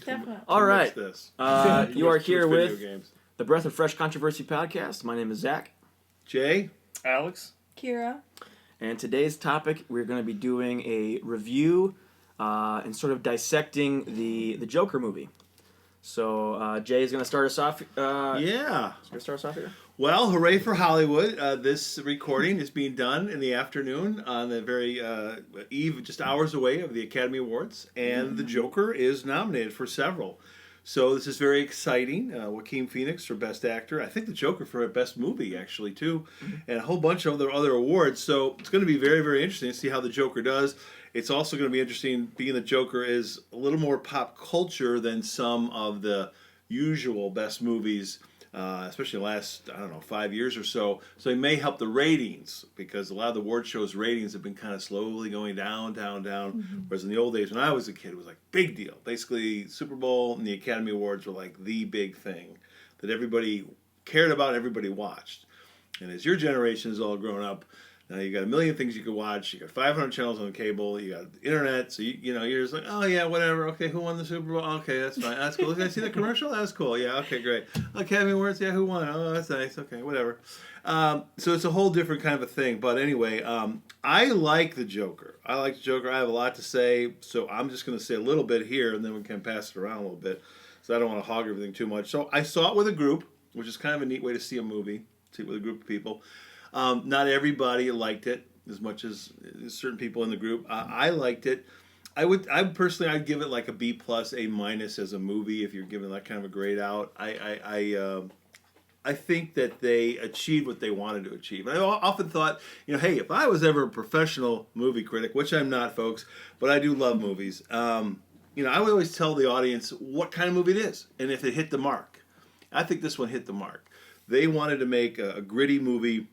Definitely. All right. This. You are here video with games. the Breath of Fresh Controversy podcast. My name is Zach. Jay. Alex. Kira. And today's topic, we're going to be doing a review and sort of dissecting the Joker movie. So Jay is going to start us off. Yeah. He's going to start us off here. Well, hooray for Hollywood. This recording is being done in the afternoon on the very eve, just hours away of the Academy Awards. And the Joker is nominated for several. So this is very exciting. Joaquin Phoenix for Best Actor. I think the Joker for Best Movie, actually, too. And a whole bunch of other awards. So it's going to be very, very interesting to see how the Joker does. It's also going to be interesting, being the Joker is a little more pop culture than some of the usual best movies, especially the last, 5 years or so. So it may help the ratings, because a lot of the award shows' ratings have been kind of slowly going down. Whereas in the old days, when I was a kid, it was like big deal. Basically, Super Bowl and the Academy Awards were like the big thing that everybody cared about and everybody watched. And as your generation has all grown up, now you got a million things you could watch. You got 500 channels on cable. You got the internet. So you're just like, oh yeah, whatever. Okay, who won the Super Bowl? Okay, that's fine. That's cool. Did I see the commercial? That's cool. Yeah. Okay, great. Academy Awards. Yeah, who won? Oh, that's nice. Okay, whatever. So it's a whole different kind of a thing. But anyway, I like the Joker. I have a lot to say. So I'm just going to say a little bit here, and then we can pass it around a little bit. So I don't want to hog everything too much. So I saw it with a group, which is kind of a neat way to see a movie. See it with a group of people. Not everybody liked it as much as certain people in the group. I liked it. I'd give it like a B plus, A minus as a movie if you're giving that kind of a grade out. I think that they achieved what they wanted to achieve. And I often thought, hey, if I was ever a professional movie critic, which I'm not, folks, but I do love movies. I would always tell the audience what kind of movie it is and if it hit the mark. I think this one hit the mark. They wanted to make a gritty movie.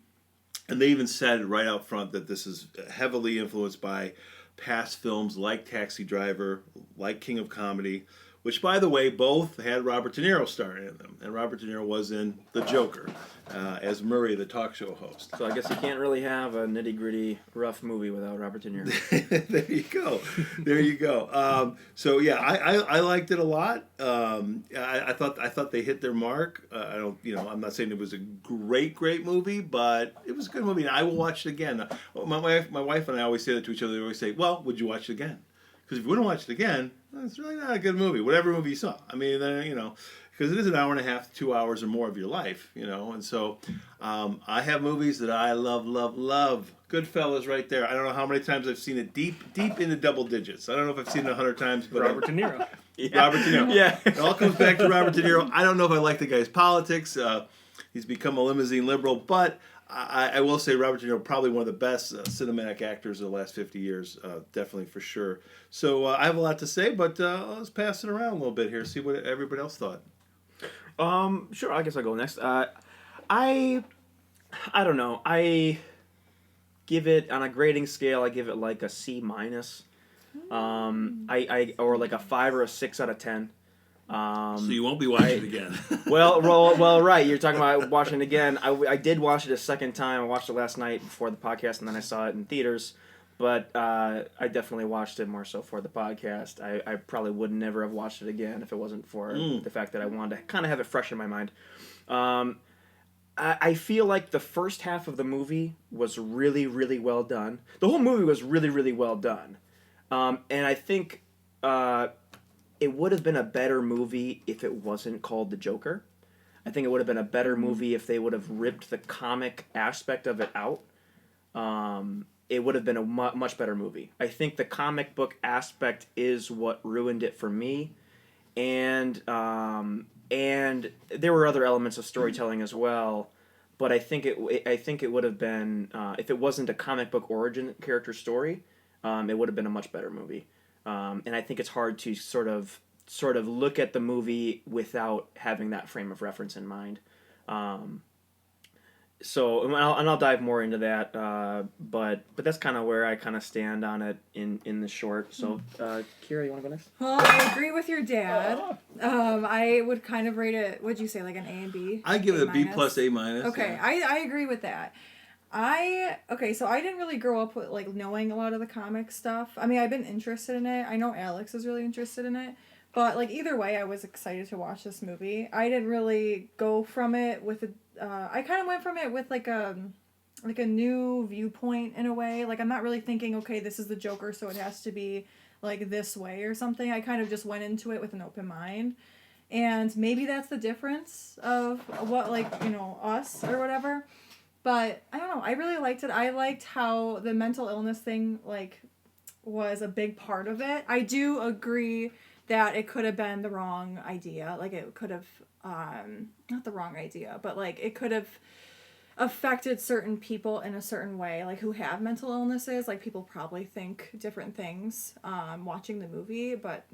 And they even said right out front that this is heavily influenced by past films like Taxi Driver, like King of Comedy, which, by the way, both had Robert De Niro starring in them. And Robert De Niro was in The Joker as Murray, the talk show host. So I guess you can't really have a nitty-gritty, rough movie without Robert De Niro. There you go. So yeah, I liked it a lot. I thought they hit their mark. I'm not saying it was a great movie, but it was a good movie. And I will watch it again. My wife and I always say that to each other. They always say, "Well, would you watch it again?" Because if you wouldn't watch it again, it's really not a good movie. Whatever movie you saw. I mean, because it is an hour and a half, 2 hours or more of your life, And so I have movies that I love. Goodfellas right there. I don't know how many times I've seen it deep into double digits. I don't know if I've seen it 100 times. But Robert De Niro. Yeah. Robert De Niro. Yeah. It all comes back to Robert De Niro. I don't know if I like the guy's politics. He's become a limousine liberal, but I will say Robert De Niro, probably one of the best cinematic actors of the last 50 years, definitely for sure. So I have a lot to say, but let's pass it around a little bit here, see what everybody else thought. Sure, I guess I'll go next. I don't know. I give it, on a grading scale, I give it like a C minus. Or like a 5 or a 6 out of 10. So you won't be watching it again. well, right. You're talking about watching it again. I did watch it a second time. I watched it last night before the podcast, and then I saw it in theaters. But I definitely watched it more so for the podcast. I probably would never have watched it again if it wasn't for the fact that I wanted to kind of have it fresh in my mind. I feel like the first half of the movie was really, really well done. The whole movie was really, really well done. And I think it would have been a better movie if it wasn't called The Joker. I think it would have been a better movie if they would have ripped the comic aspect of it out. It would have been a much better movie. I think the comic book aspect is what ruined it for me. And there were other elements of storytelling as well. But I think it would have been, if it wasn't a comic book origin character story, it would have been a much better movie. And I think it's hard to sort of look at the movie without having that frame of reference in mind. So I'll dive more into that, but that's kind of where I kind of stand on it in the short. So, Kira, you want to go next? Well, I agree with your dad. I would kind of rate it. What'd you say, like an A and B? I give it a B plus, A minus. Okay, yeah. I agree with that. So I didn't really grow up with knowing a lot of the comic stuff. I mean, I've been interested in it. I know Alex is really interested in it, But like either way, I was excited to watch this movie. I didn't really go from it with I kind of went from it with like a new viewpoint in a way. Like I'm not really thinking, okay, this is the Joker, so it has to be like this way or something. I kind of just went into it with an open mind. And maybe that's the difference of what, like, you know, us or whatever. But I don't know. I really liked it. I liked how the mental illness thing, like, was a big part of it. I do agree that it could have been the wrong idea. Like, it could have, not the wrong idea, but, like, it could have affected certain people in a certain way, like, who have mental illnesses. Like, people probably think different things watching the movie, but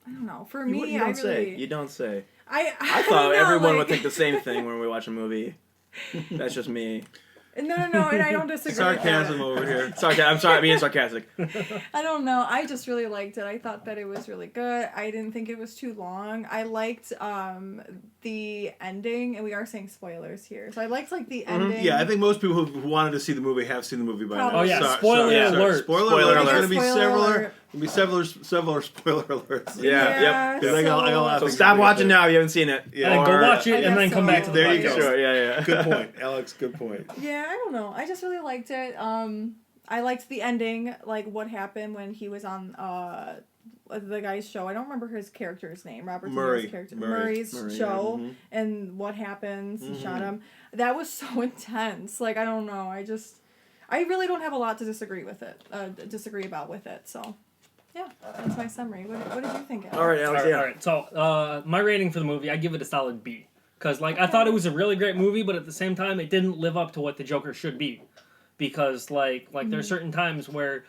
I don't know. For me, I really... You don't say. I thought everyone like... would think the same thing when we watch a movie. That's just me. No, and I don't disagree. Sarcasm over here. I'm sorry, I'm being sarcastic. I don't know. I just really liked it. I thought that it was really good. I didn't think it was too long. I liked the ending, and we are saying spoilers here. So I liked like the ending. Yeah, I think most people who wanted to see the movie have seen the movie by now. Probably. Oh yeah, spoiler alert. Spoiler alert. There's going to be Spoiler several spoiler alerts. Yeah, yep. I got a lot of So things stop to watching say. now if you haven't seen it. Yeah. And go watch I it and then guess come so. back to the There you podcast. go. Sure, yeah. Good point, Alex. Good point. Yeah, I don't know. I just really liked it. I liked the ending, like what happened when he was on the guy's show. I don't remember his character's name. Robert De Niro's character. Murray's show, and what happens. He shot him. That was so intense. Like, I don't know. I really don't have a lot to disagree about with it. So, yeah, that's my summary. What did you think, Alex? All right, Alex. Yeah. All right. So, my rating for the movie, I give it a solid B. Because, like, I thought it was a really great movie, but at the same time, it didn't live up to what the Joker should be. Because, like there's certain times where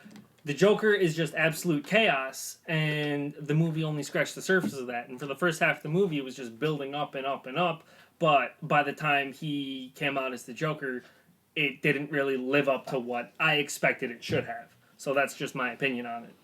the Joker is just absolute chaos, and the movie only scratched the surface of that. And for the first half of the movie, it was just building up and up and up. But by the time he came out as the Joker, it didn't really live up to what I expected it should have. So that's just my opinion on it.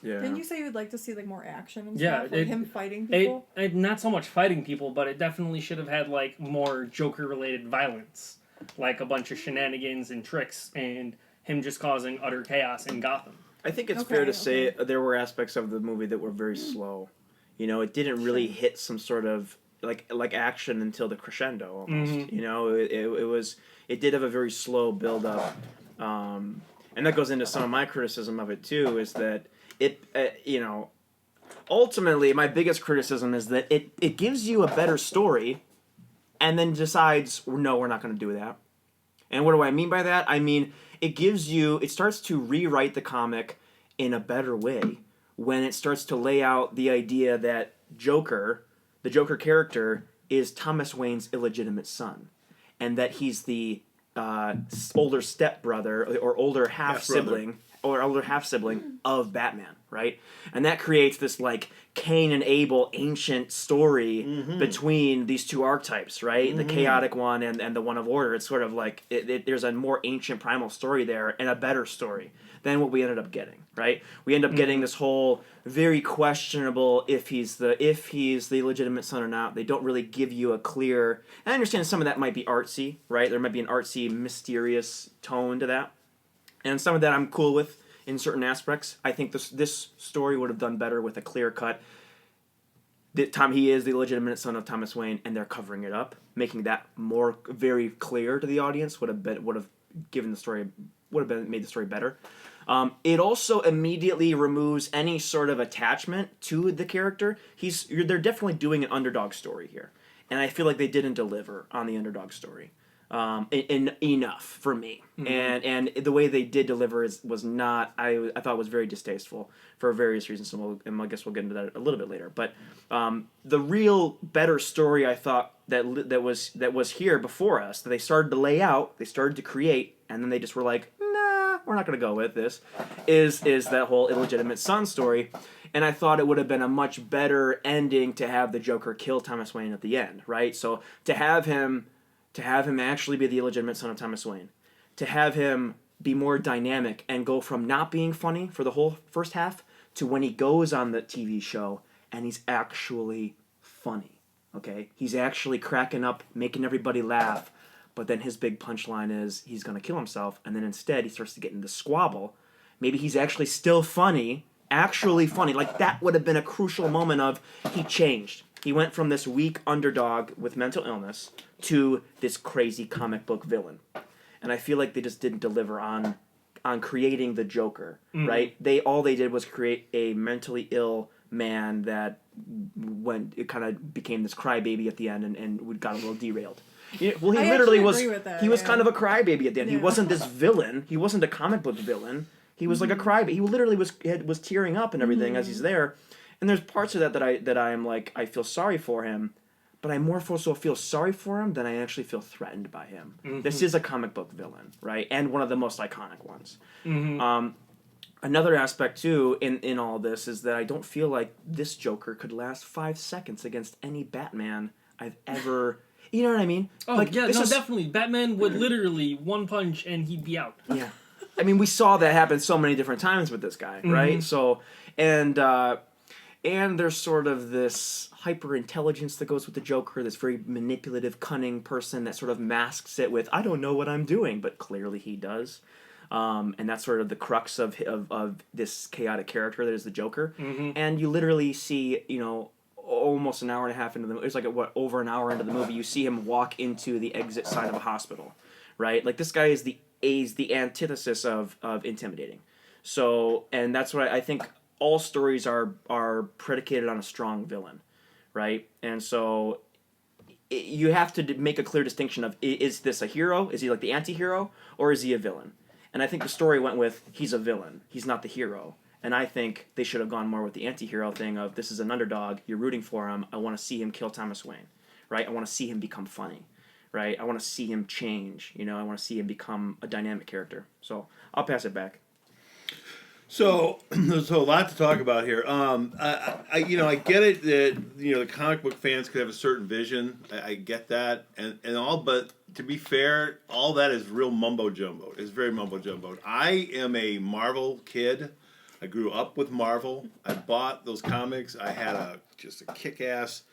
Yeah. Didn't you say you would like to see like more action and Yeah, stuff? Like him fighting people? Not so much fighting people, but it definitely should have had like more Joker-related violence. Like a bunch of shenanigans and tricks, and him just causing utter chaos in Gotham. I think it's fair to say there were aspects of the movie that were very slow. You know, it didn't really hit some sort of like action until the crescendo almost. You know, it did have a very slow build up, and that goes into some of my criticism of it too. Is that it you know, ultimately my biggest criticism is that it gives you a better story, and then decides no, we're not going to do that. And what do I mean by that? I mean, it starts to rewrite the comic in a better way when it starts to lay out the idea that the Joker character, is Thomas Wayne's illegitimate son, and that he's the older stepbrother or older half-sibling of Batman, right? And that creates this like Cain and Abel ancient story between these two archetypes, right? The chaotic one and the one of order. It's sort of like there's a more ancient primal story there and a better story than what we ended up getting, right? We end up getting this whole very questionable if he's the legitimate son or not. They don't really give you a clear. I understand some of that might be artsy, right? There might be an artsy, mysterious tone to that. And some of that I'm cool with in certain aspects. I think this story would have done better with a clear cut. He is the legitimate son of Thomas Wayne, and they're covering it up, making that more very clear to the audience. Would have made the story better. It also immediately removes any sort of attachment to the character. They're definitely doing an underdog story here, and I feel like they didn't deliver on the underdog story. Enough for me, and the way they did deliver was not. I thought was very distasteful for various reasons, and I guess we'll get into that a little bit later. But the real better story I thought that was here before us, that they started to lay out, they started to create, and then they just were like, nah, we're not going to go with this. Is that whole illegitimate son story? And I thought it would have been a much better ending to have the Joker kill Thomas Wayne at the end, right? So to have him actually be the illegitimate son of Thomas Wayne, to have him be more dynamic and go from not being funny for the whole first half to when he goes on the TV show and he's actually funny, okay? He's actually cracking up, making everybody laugh, but then his big punchline is he's going to kill himself, and then instead he starts to get into the squabble. Maybe he's actually still funny actually funny. Like, that would have been a crucial moment of he changed. He went from this weak underdog with mental illness to this crazy comic book villain. And I feel like they just didn't deliver on creating the Joker, right? All they did was create a mentally ill man that it kind of became this crybaby at the end and got a little derailed. Well, he I literally actually was. agree with that, He was yeah. kind of a crybaby at the end. He Yeah. wasn't this villain. He wasn't a comic book villain. He was like a crybaby. He literally was tearing up and everything as he's there. And there's parts of that I am like, I feel sorry for him, but I more so feel sorry for him than I actually feel threatened by him. This is a comic book villain, right? And one of the most iconic ones. Another aspect too in all this is that I don't feel like this Joker could last 5 seconds against any Batman I've ever. You know what I mean? Oh, like, yeah, no, definitely. Batman would literally one punch and he'd be out. Yeah. I mean, we saw that happen so many different times with this guy, right? So, and there's sort of this hyper intelligence that goes with the Joker, this very manipulative, cunning person that sort of masks it with, I don't know what I'm doing, but clearly he does. And that's sort of the crux of this chaotic character that is the Joker. And you literally see, almost an hour and a half into the movie, it's like over an hour into the movie, you see him walk into the exit side of a hospital, right? Like, this guy is the antithesis of intimidating. So, and that's what I think all stories are predicated on a strong villain, right? And so you have to make a clear distinction of, is this a hero? Is he like the anti-hero? Or is he a villain? And I think the story went with, he's a villain. He's not the hero. And I think they should have gone more with the anti-hero thing of, this is an underdog, you're rooting for him, I want to see him kill Thomas Wayne, right? I want to see him become funny, right? I want to see him change, I want to see him become a dynamic character. So I'll pass it back. So there's a lot to talk about here. I get it that the comic book fans could have a certain vision. I get that, and all, but to be fair, all that is real mumbo jumbo. It's very mumbo jumbo. I am a Marvel kid. I grew up with Marvel. I bought those comics. I had just a kick-ass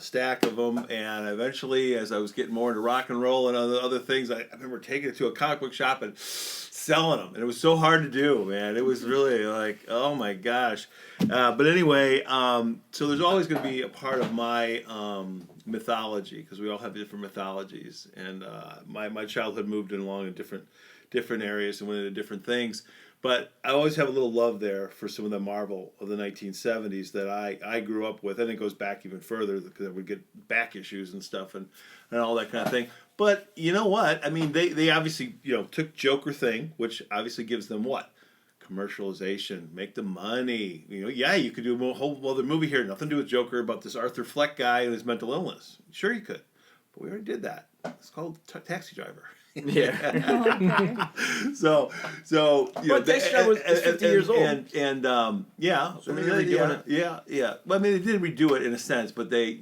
stack of them, and eventually, as I was getting more into rock and roll and other things, I remember taking it to a comic book shop and selling them, and it was so hard to do, man. It was really like, oh my gosh. But anyway, so there's always going to be a part of my mythology, because we all have different mythologies, and my childhood moved along in different areas and went into different things. But I always have a little love there for some of the Marvel of the 1970s that I grew up with. And it goes back even further, because I would get back issues and stuff and all that kind of thing. But you know what? I mean, they obviously, took Joker thing, which obviously gives them what? Commercialization, make the money. You could do a whole other movie here, nothing to do with Joker, about this Arthur Fleck guy and his mental illness. Sure you could. But we already did that. It's called Taxi Driver. Yeah. Oh, okay. So But Taxi Driver was 50 years old. And yeah. So maybe they're redoing it. Yeah. Well, I mean, they did redo it in a sense, but they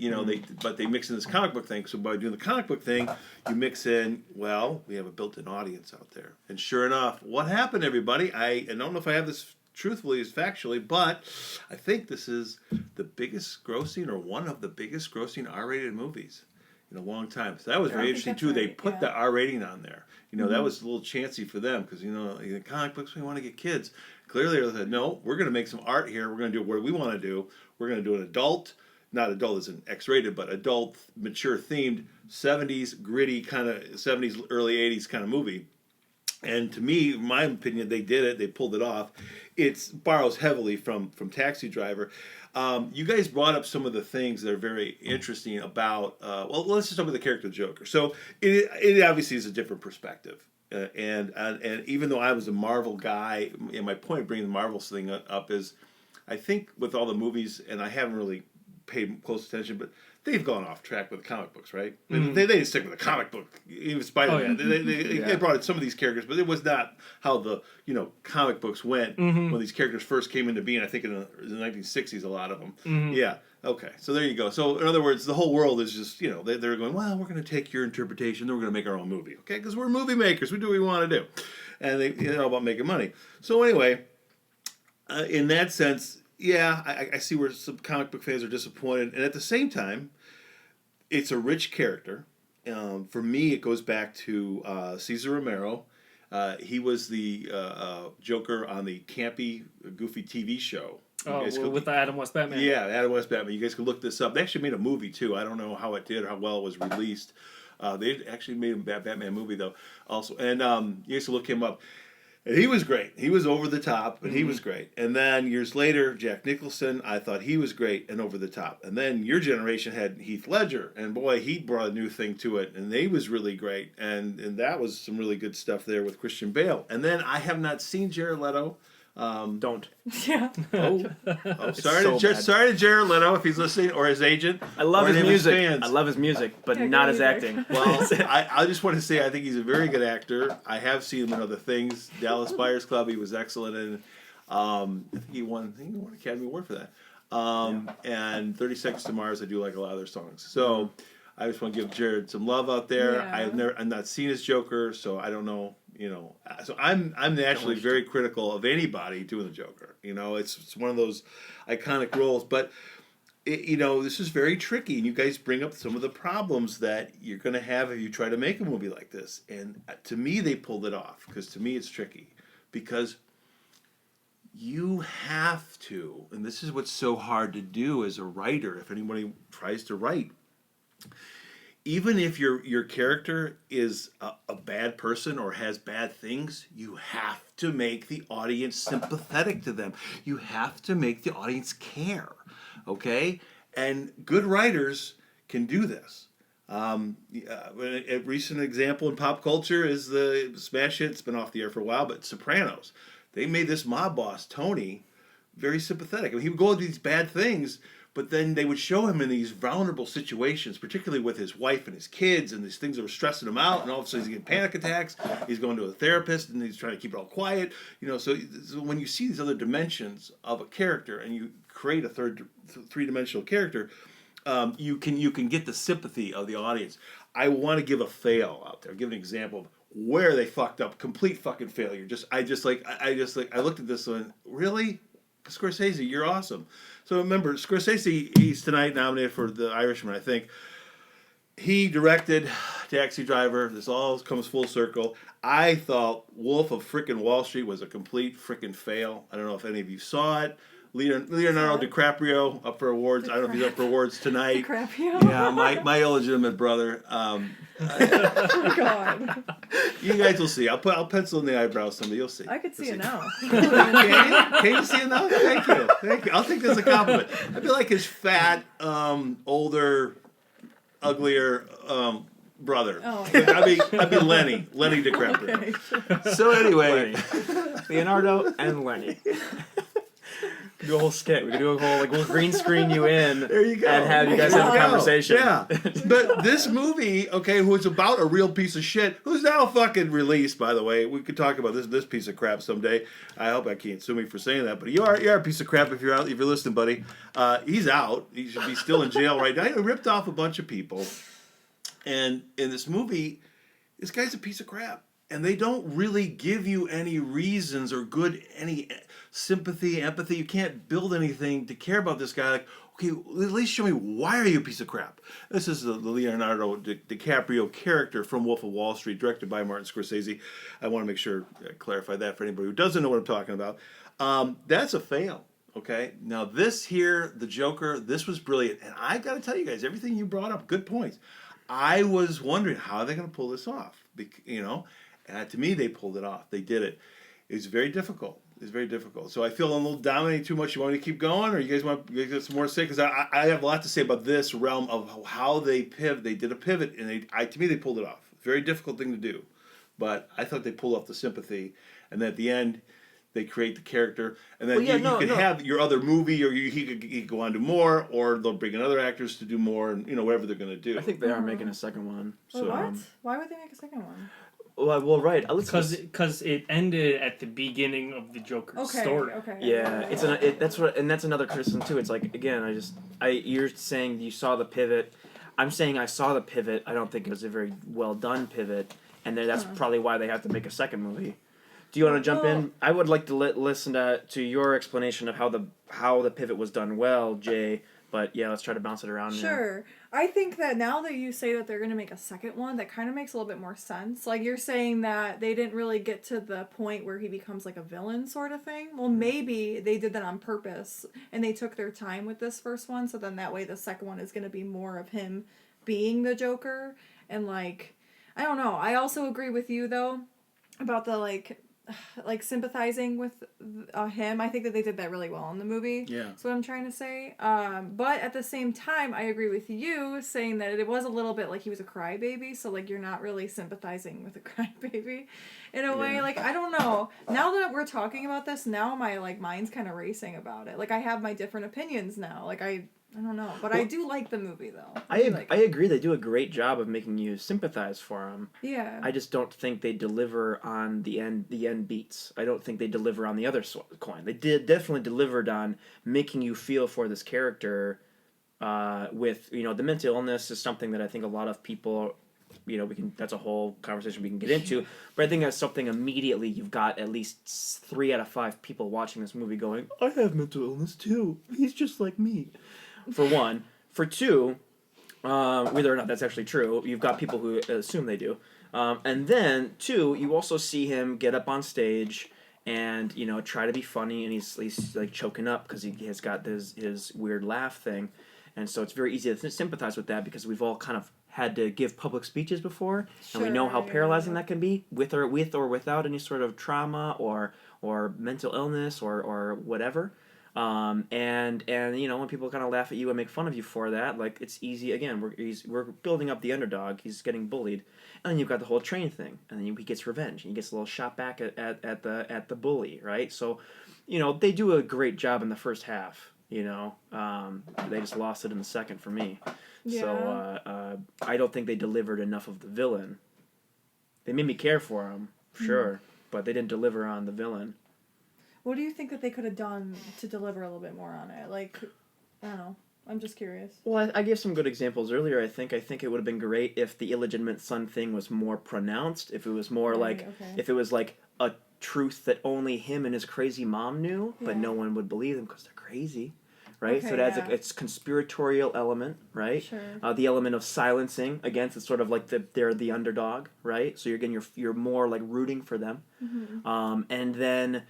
mix in this comic book thing. So by doing the comic book thing, you mix in, well, we have a built-in audience out there. And sure enough, what happened, everybody? I don't know if I have this truthfully as factually, but I think this is the biggest grossing, or one of the biggest grossing R-rated movies in a long time. So that was very interesting too. Right, They put the R rating on there. That was a little chancy for them, because in comic books we want to get kids. Clearly they said, no, we're going to make some art here. We're going to do what we want to do. We're going to do an adult, not adult as an X-rated, but adult, mature themed 70s gritty kind of 70s early 80s kind of movie. And to me, in my opinion, they did it. They pulled it off. It borrows heavily from Taxi Driver. You guys brought up some of the things that are very interesting about, well, let's just talk about the character of the Joker. So it obviously is a different perspective. And even though I was a Marvel guy, and my point of bringing the Marvel thing up is, I think with all the movies, and I haven't really paid close attention, but they've gone off track with the comic books, right? Mm-hmm. They didn't stick with the comic book. Even Spider-Man, they brought in some of these characters, but it was not how the comic books went when these characters first came into being. I think in the 1960s, a lot of them. Mm-hmm. Yeah. Okay. So there you go. So in other words, the whole world is just they're going, well, we're going to take your interpretation, then we're going to make our own movie, okay? Because we're movie makers, we do what we want to do, and they're all about making money. So anyway, in that sense. Yeah, I see where some comic book fans are disappointed. And at the same time, it's a rich character. For me, it goes back to Cesar Romero. He was the Joker on the campy, goofy TV show. With the Adam West Batman. Yeah, Adam West Batman. You guys can look this up. They actually made a movie too. I don't know how it did or how well it was released. They actually made a Batman movie though, also, and you guys can look him up. And he was great. He was over the top, but he was great. And then years later, Jack Nicholson, I thought he was great and over the top. And then your generation had Heath Ledger, and boy, he brought a new thing to it, and he was really great. And that was some really good stuff there with Christian Bale. And then I have not seen Jared Leto. Don't. Yeah. Sorry to Jared Leto if he's listening, or his agent. I love or his any of music. fans. I love his music, but Yeah, not good his music. acting. Well, I just want to say I think he's a very good actor. I have seen him in other things. Dallas Buyers Club, he was excellent in. I think he won an Academy Award for that. And 30 Seconds to Mars, I do like a lot of their songs. So I just want to give Jared some love out there. Yeah. I've not seen his Joker, so I don't know. So I'm naturally very critical of anybody doing the Joker. It's one of those iconic roles, but this is very tricky, and you guys bring up some of the problems that you're going to have if you try to make a movie like this. And to me, they pulled it off, because to me it's tricky, because you have to, and this is what's so hard to do as a writer, if anybody tries to write, even if your character is a bad person or has bad things, you have to make the audience sympathetic to them. You have to make the audience care, okay? And good writers can do this. A recent example in pop culture is the smash hit, it's been off the air for a while, but Sopranos. They made this mob boss, Tony, very sympathetic. I mean, he would go through these bad things, but then they would show him in these vulnerable situations, particularly with his wife and his kids, and these things that were stressing him out, and all of a sudden he's getting panic attacks, he's going to a therapist, and he's trying to keep it all quiet. So when you see these other dimensions of a character, and you create a three-dimensional character, you can get the sympathy of the audience. I want to give a fail out there. I'll give an example of where they fucked up, complete fucking failure. I looked at this one, really? Scorsese, you're awesome. So remember, Scorsese, he's tonight nominated for The Irishman, I think. He directed Taxi Driver. This all comes full circle. I thought Wolf of frickin' Wall Street was a complete frickin' fail. I don't know if any of you saw it. Leonardo DiCaprio up for awards. I don't know if he's up for awards tonight. DiCaprio? Yeah, my illegitimate brother. Oh, God. You guys will see. I'll pencil in the eyebrows someday. You'll see. I could see it now. Can you see it now? Thank you. I'll take this as a compliment. I feel like his fat, older, uglier brother. Oh. I'd be Lenny DiCaprio. Okay. So anyway, Leonardo and Lenny. We could do a whole skit. We could do a whole we'll green screen you in. There you go. And have you guys have a conversation. Yeah. But this movie, okay, who's about a real piece of shit, who's now fucking released, by the way. We could talk about this piece of crap someday. I hope I can't sue me for saying that, but you're a piece of crap if you're listening, buddy. He's out. He should be still in jail right now. He ripped off a bunch of people. And in this movie, this guy's a piece of crap. And they don't really give you any reasons or any sympathy, empathy. You can't build anything to care about this guy. Like, okay, at least show me why are you a piece of crap. This is the Leonardo DiCaprio character from Wolf of Wall Street, directed by Martin Scorsese. I want to make sure I clarify that for anybody who doesn't know what I'm talking about. That's a fail. Okay, now this here, the Joker, this was brilliant. And I got to tell you guys, everything you brought up, good points. I was wondering, how are they going to pull this off? And to me, they pulled it off. They did it. It's very difficult. So I feel I'm a little dominating too much. You want me to keep going, or you guys got some more to say? Because I have a lot to say about this realm of how they pivot. They did a pivot, and to me, they pulled it off. Very difficult thing to do. But I thought they pulled off the sympathy. And then at the end, they create the character. And then you could have your other movie, or he could go on to more, or they'll bring in other actors to do more, and whatever they're going to do. I think they are making a second one. Wait, what? Why would they make a second one? Well, right. Because it ended at the beginning of the Joker's story. Okay. Yeah, that's another criticism too. It's like, again, you're saying you saw the pivot. I'm saying I saw the pivot. I don't think it was a very well done pivot, and that's probably why they have to make a second movie. Do you want to jump in? I would like to listen to your explanation of how the pivot was done well, Jay, But yeah, let's try to bounce it around. Sure. I think that now that you say that they're going to make a second one, that kind of makes a little bit more sense. Like, you're saying that they didn't really get to the point where he becomes like a villain sort of thing. Well, maybe they did that on purpose and they took their time with this first one, so then that way the second one is going to be more of him being the Joker. And like, I don't know. I also agree with you though about the like sympathizing with him. I think that they did that really well in the movie. Yeah. That's what I'm trying to say. But at the same time, I agree with you saying that it was a little bit like he was a crybaby. So like you're not really sympathizing with a crybaby, in a way. Like I don't know. Now that we're talking about this, now my like mind's kind of racing about it. Like I have my different opinions now. Like I don't know, but I do like the movie though. I agree. They do a great job of making you sympathize for him. Yeah. I just don't think they deliver on the end beats. I don't think they deliver on the other coin. They definitely delivered on making you feel for this character. With the mental illness is something that I think a lot of people, that's a whole conversation we can get into. But I think that's something immediately you've got at least 3 out of 5 people watching this movie going, I have mental illness too. He's just like me. For one. For two, whether or not that's actually true, you've got people who assume they do. And then, 2, you also see him get up on stage and, try to be funny, and he's like choking up because he has got his weird laugh thing. And so it's very easy to sympathize with that because we've all kind of had to give public speeches before, and we know how paralyzing that can be with or without any sort of trauma or mental illness or whatever. And when people kind of laugh at you and make fun of you for that, like it's easy. Again, we're building up the underdog. He's getting bullied, and then you've got the whole train thing, and then he gets revenge. And he gets a little shot back at the bully, right? So, they do a great job in the first half. They just lost it in the second for me. Yeah. So I don't think they delivered enough of the villain. They made me care for him, sure, but they didn't deliver on the villain. What do you think that they could have done to deliver a little bit more on it? Like, I don't know. I'm just curious. Well, I gave some good examples earlier. I think it would have been great if the illegitimate son thing was more pronounced. If it was more if it was like a truth that only him and his crazy mom knew, but no one would believe them because they're crazy, right? Okay, so it adds it's conspiratorial element, right? Sure. The element of silencing against it's sort of like they're the underdog, right? So you're more like rooting for them, and then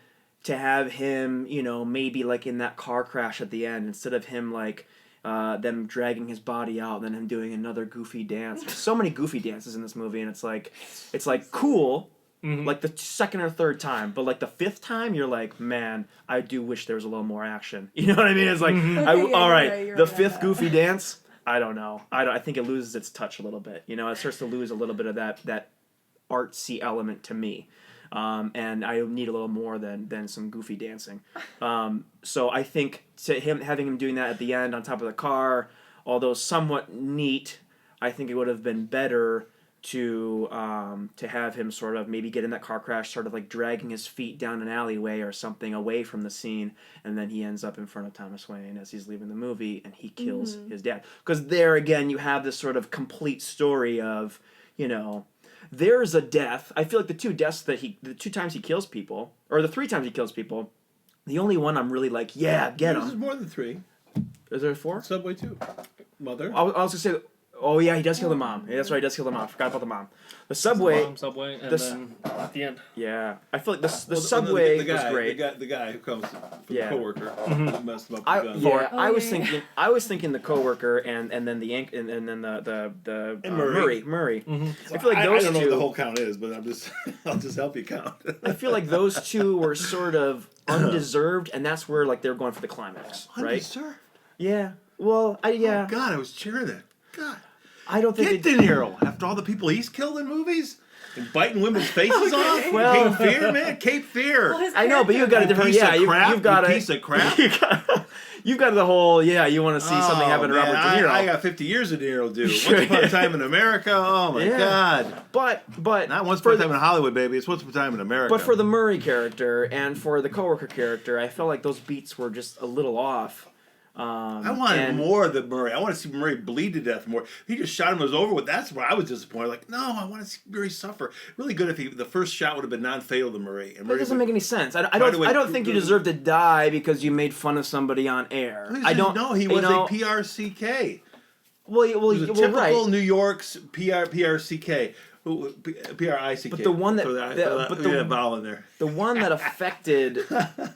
to have him, maybe like in that car crash at the end, instead of him like them dragging his body out and then him doing another goofy dance. There's so many goofy dances in this movie, and it's like cool, like the second or third time, but like the 5th time, you're like, man, I do wish there was a little more action. You know what I mean? It's like, all right, the 5th goofy dance. I don't know. I think it loses its touch a little bit. It starts to lose a little bit of that artsy element to me. And I need a little more than some goofy dancing. So I think having him doing that at the end on top of the car, although somewhat neat, I think it would have been better to have him sort of maybe get in that car crash, sort of like dragging his feet down an alleyway or something away from the scene, and then he ends up in front of Thomas Wayne as he's leaving the movie, and he kills his dad. Because there again, you have this sort of complete story of, there's a death. I feel like the 2 times he kills people, or the 3 times he kills people, the only one I'm really like, yeah, get him. This is more than 3. Is there 4? Subway 2. Mother. I was going to say, oh yeah, he does kill the mom. Yeah, that's right, he does kill the mom. I forgot about the mom. The subway. And then at the end. Yeah, I feel like the subway was great. The guy who comes from the coworker who messed him up. I was thinking the coworker and then the Murray. I feel like those I don't know two. what the whole count is, but I'll just help you count. I feel like those 2 were sort of undeserved, and that's where like they were going for the climax, right? Undeserved? Yeah. Well, Oh, God, I was cheering that. God. I don't think De Niro, after all the people he's killed in movies, and biting women's faces off. Well, Cape Fear, man, Cape Fear. Well, I know, but you've got a different. Piece Yeah, of crap, you've got a piece of crap. You've got the whole. Yeah, you want to see something happen to Robert De Niro. I got 50 years of De Niro due. Once Upon a Time in America. Oh my God. But not Once Upon a Time in Hollywood, baby. It's Once Upon a Time in America. But for the Murray character and for the coworker character, I felt like those beats were just a little off. I wanted more of the Murray. I want to see Murray bleed to death more. He just shot him. It was over with. That's where I was disappointed. Like, no, I want to see Murray suffer. Really good if the first shot would have been non-fatal to Murray. And Murray it doesn't make any sense. I don't think you deserve to die because you made fun of somebody on air. I don't know. He was a PRCK. Well, He was a typical right. New York's PRCK. PRICK. But the one that vowel in there. The one that affected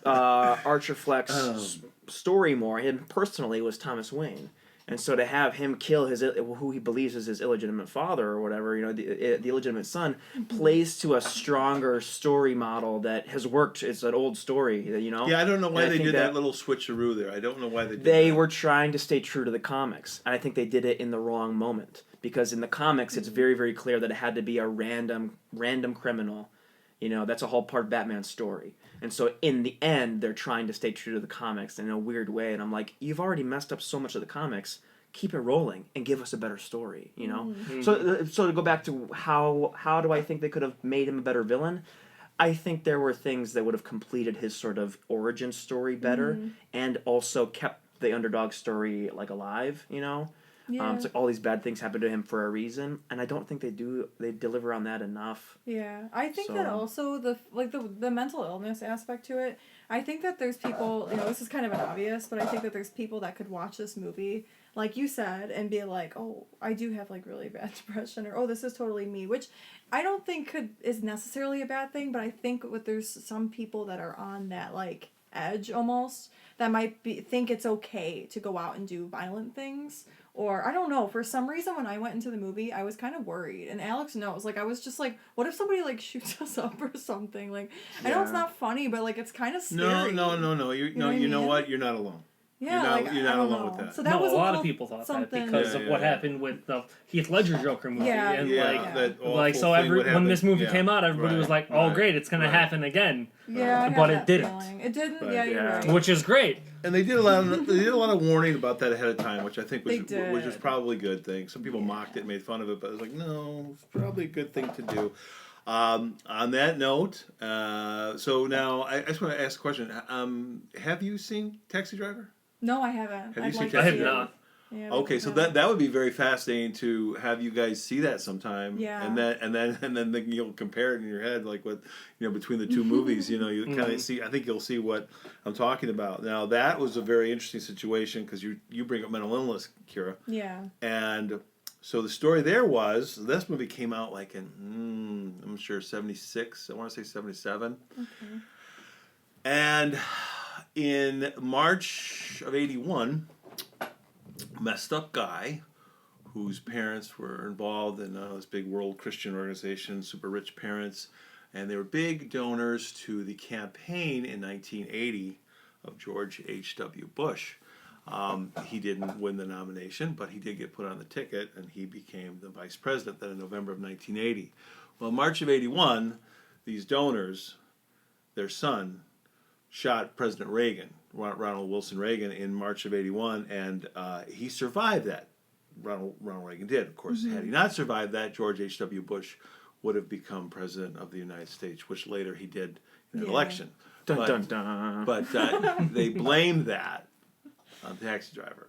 Archer Fleck's story more, him personally, was Thomas Wayne. And so to have him kill who he believes is his illegitimate father or whatever, the illegitimate son, plays to a stronger story model that has worked. It's an old story, Yeah, I don't know why they did that little switcheroo there. I don't know why they did They that. were trying to stay true to the comics, and I think they did it in the wrong moment. Because in the comics, it's very, very clear that it had to be a random criminal. That's a whole part of Batman's story. And so in the end, they're trying to stay true to the comics in a weird way. And I'm like, you've already messed up so much of the comics. Keep it rolling and give us a better story, Mm-hmm. So to go back to how do I think they could have made him a better villain? I think there were things that would have completed his sort of origin story better and also kept the underdog story alive, Yeah. It's like all these bad things happen to him for a reason, and I don't think they deliver on that enough. Yeah, I think that also the mental illness aspect to it. I think that there's people, this is kind of an obvious, but I think that there's people that could watch this movie, like you said, and be like, oh, I do have really bad depression, or oh, this is totally me, which I don't think is necessarily a bad thing, but I think there's some people that are on that edge almost that might think it's okay to go out and do violent things. Or, I don't know, for some reason when I went into the movie, I was kind of worried. And Alex knows. I was just like, what if somebody, shoots us up or something? I know it's not funny, but, it's kind of scary. No. You know what? You're not alone. Yeah, you're not alone with that. So that was a lot of people thought that because of what happened with the Heath Ledger Joker movie. Yeah, and when this movie came out, everybody was like, "Oh, great, it's gonna happen again." Yeah, but it didn't. Feeling. It didn't. Right. Yeah, you're right. Which is great. And they did a lot of warning about that ahead of time, which I think was probably a good thing. Some people mocked it, made fun of it, but I was like, no, it's probably a good thing to do. On that note, so now I just want to ask a question. Have you seen Taxi Driver? No, I haven't. Have you seen I Taxi have Driver? not. Yeah, Okay, so that would be very fascinating to have you guys see that sometime. Yeah. And then you'll compare it in your head, between the two movies. You kind of see. I think you'll see what I'm talking about. Now that was a very interesting situation because you bring up mental illness, Kira. Yeah. And so the story there was this movie came out in I'm sure 76. I want to say 77. Okay. And in March of 81, messed up guy whose parents were involved in this big world Christian organization, super rich parents, and they were big donors to the campaign in 1980 of George H.W. Bush. He didn't win the nomination, but he did get put on the ticket, and he became the vice president then in November of 1980. Well, in March of 81, these donors, their son, shot President Reagan, Ronald Wilson Reagan, in March of 81, and he survived that. Ronald Reagan did, of course. Had he not survived that, George H.W. Bush would have become president of the United States, which later he did in an election. Dun, dun, dun. But they blamed that on Taxi Driver.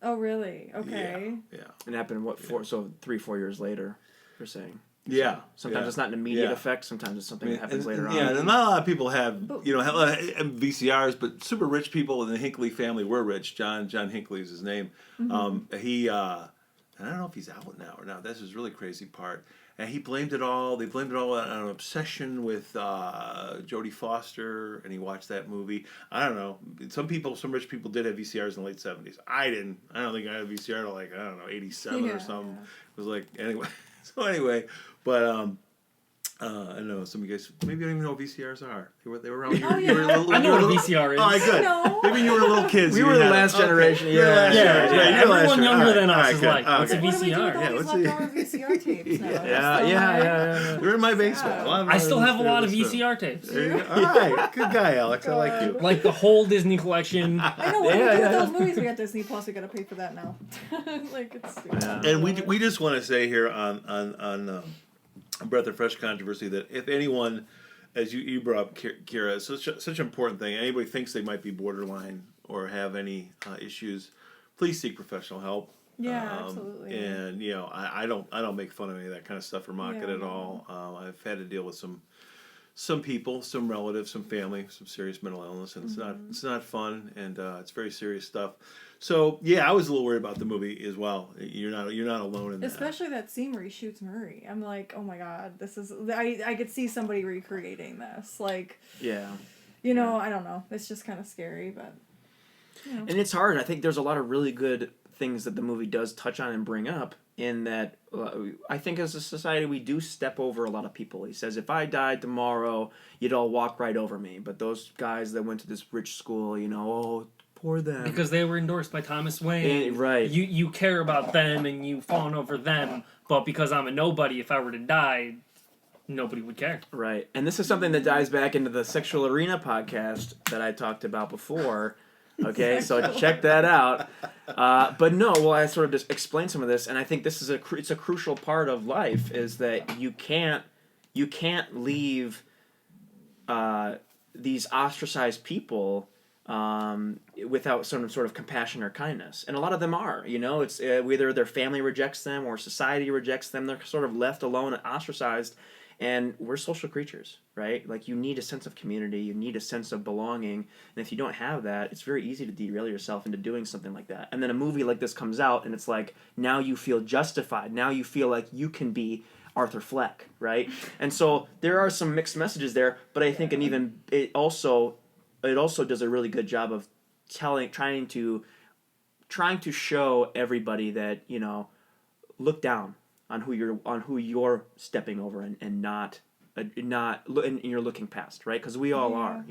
Oh, really? Okay. Yeah. It happened 3-4 years later, you're saying. Yeah. Sometimes it's not an immediate effect. Sometimes it's something that happens later on. Yeah, and not a lot of people have, VCRs, but super rich people in the Hinckley family were rich. John Hinckley is his name. He, and I don't know if he's out now or not. That's his really crazy part. And he blamed it all. They blamed it all on an obsession with Jodie Foster, and he watched that movie. I don't know. Some rich people did have VCRs in the late 70s. I didn't. I don't think I had a VCR till 87 or something. It was anyway. So anyway, but I don't know. Some of you guys maybe don't even know what VCRs are. They were around. Oh, yeah. I know what a VCR is. All right, good. No. Maybe you were little kids. We were the last generation. You're the last generation. Yeah. Everyone younger than us is good. like, what's a Okay. What do we do with VCR? all Yeah, these what's the- leftover VCR tapes now? Yeah. They're in my basement. A lot of I still have a lot of stuff. VCR tapes. There you go. All right, good guy, Alex. I like you. Like the whole Disney collection. I know, what do we do with those movies? We got Disney Plus, we gotta pay for that now. It's stupid. And we just want to say here on Breath of Fresh Controversy that if anyone, as you brought up, Kira, it's such an important thing. Anybody thinks they might be borderline or have any issues, please seek professional help. Yeah, absolutely. And I don't make fun of any of that kind of stuff or mock it at all. I've had to deal with some people, some relatives, some family, some serious mental illness, and it's not fun, and it's very serious stuff. So I was a little worried about the movie as well. You're not alone in that. Especially that scene where he shoots Murray. I'm like, oh my god, this is I could see somebody recreating this. Like, I don't know. It's just kind of scary, but. And it's hard. I think there's a lot of really good things that the movie does touch on and bring up, in that I think as a society we do step over a lot of people. He says, if I died tomorrow, you'd all walk right over me. But those guys that went to this rich school, oh, poor them. Because they were endorsed by Thomas Wayne. Right. You care about them and you fawn over them, but because I'm a nobody, if I were to die, nobody would care. Right. And this is something that dives back into the Sexual Arena podcast that I talked about before. Okay, so check that out. But no, well, I sort of just explained some of this, and I think this is it's a crucial part of life, is that you can't leave these ostracized people without some sort of compassion or kindness, and a lot of them are. It's whether their family rejects them or society rejects them. They're sort of left alone and ostracized. And we're social creatures, right? Like, you need a sense of community, you need a sense of belonging, and if you don't have that, it's very easy to derail yourself into doing something like that. And then a movie like this comes out, and it's like, now you feel justified, now you feel like you can be Arthur Fleck, right? And so there are some mixed messages there, but I think it also does a really good job of trying to show everybody that, look down on who you're stepping over and not and you're looking past, right? Because we all are,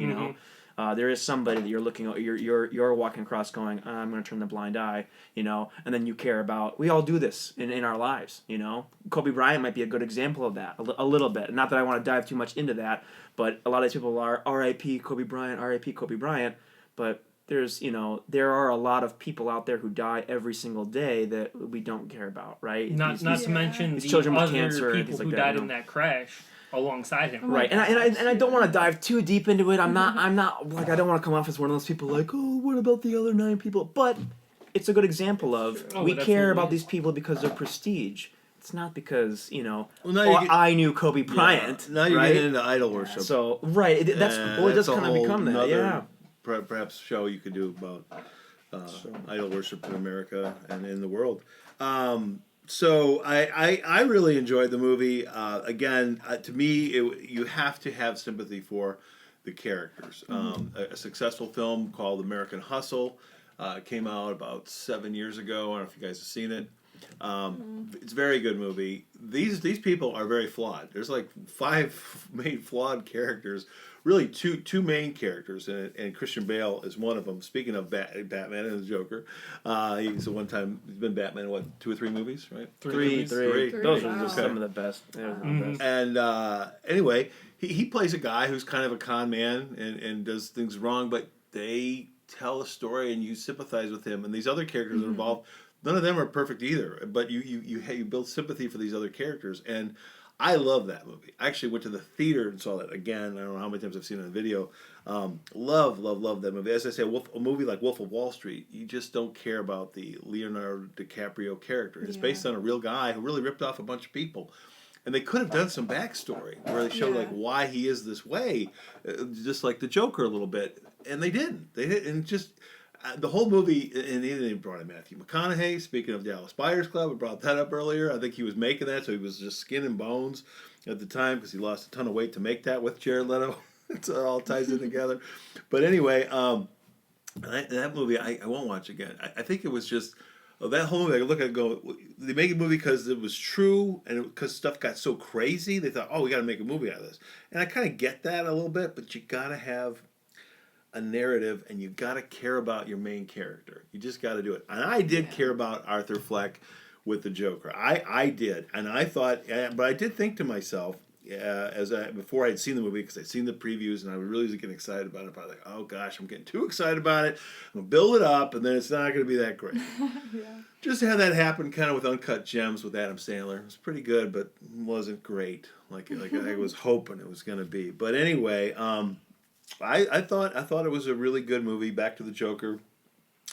there is somebody that you're looking at, you're walking across going, I'm going to turn the blind eye, and then you care about. We all do this in our lives, Kobe Bryant might be a good example of that, a little bit. Not that I want to dive too much into that, but a lot of these people are R.I.P. Kobe Bryant, R.I.P. Kobe Bryant, but there's, there are a lot of people out there who die every single day that we don't care about, right? Not to mention these the children with other cancer and people things who like that, died in that crash alongside him. Right, and I don't want to dive too deep into it. I'm not like, I don't want to come off as one of those people like, oh, what about the other 9 people? But it's a good example of we care about these people because of prestige. It's not because, I knew Kobe Bryant. Now you're right? getting into idol worship. So, right, it does kind of become that, yeah. Perhaps show you could do about idol worship in America and in the world. So I really enjoyed the movie. Again, to me, you have to have sympathy for the characters. A successful film called American Hustle came out about 7 years ago. I don't know if you guys have seen it. It's a very good movie. These people are very flawed. There's like 5 main flawed characters. Really, two main characters, and Christian Bale is one of them. Speaking of Batman and the Joker, he's been Batman in 2 or 3 movies, right? Three. Those are just some of the best. And anyway, he plays a guy who's kind of a con man and does things wrong, but they tell a story and you sympathize with him. And these other characters that are involved, none of them are perfect either, but you build sympathy for these other characters. And I love that movie. I actually went to the theater and saw that again. I don't know how many times I've seen it on video. Love that movie. As I say, a movie like Wolf of Wall Street, you just don't care about the Leonardo DiCaprio character. It's based on a real guy who really ripped off a bunch of people. And they could have done some backstory where they showed like why he is this way, just like the Joker a little bit. And they didn't. And just the whole movie, and they brought in Matthew McConaughey. Speaking of Dallas Buyers Club, I brought that up earlier. I think he was making that, so he was just skin and bones at the time because he lost a ton of weight to make that with Jared Leto. So it all ties in together. But anyway, that movie I won't watch again. I think it was just that whole movie. I look at it and go, they make a movie because it was true and because stuff got so crazy. They thought, we got to make a movie out of this. And I kind of get that a little bit, but you got to have a narrative, and you got to care about your main character. You just got to do it. And I did care about Arthur Fleck with the Joker. I did, and I thought, but I did think to myself, before I'd seen the movie, because I'd seen the previews, and I was really getting excited about it. But I was like, oh gosh, I'm getting too excited about it. I'm gonna build it up, and then it's not gonna be that great. Just had that happen, kind of with Uncut Gems with Adam Sandler. It was pretty good, but wasn't great. Like I was hoping it was gonna be. But anyway. I thought it was a really good movie. Back to the Joker.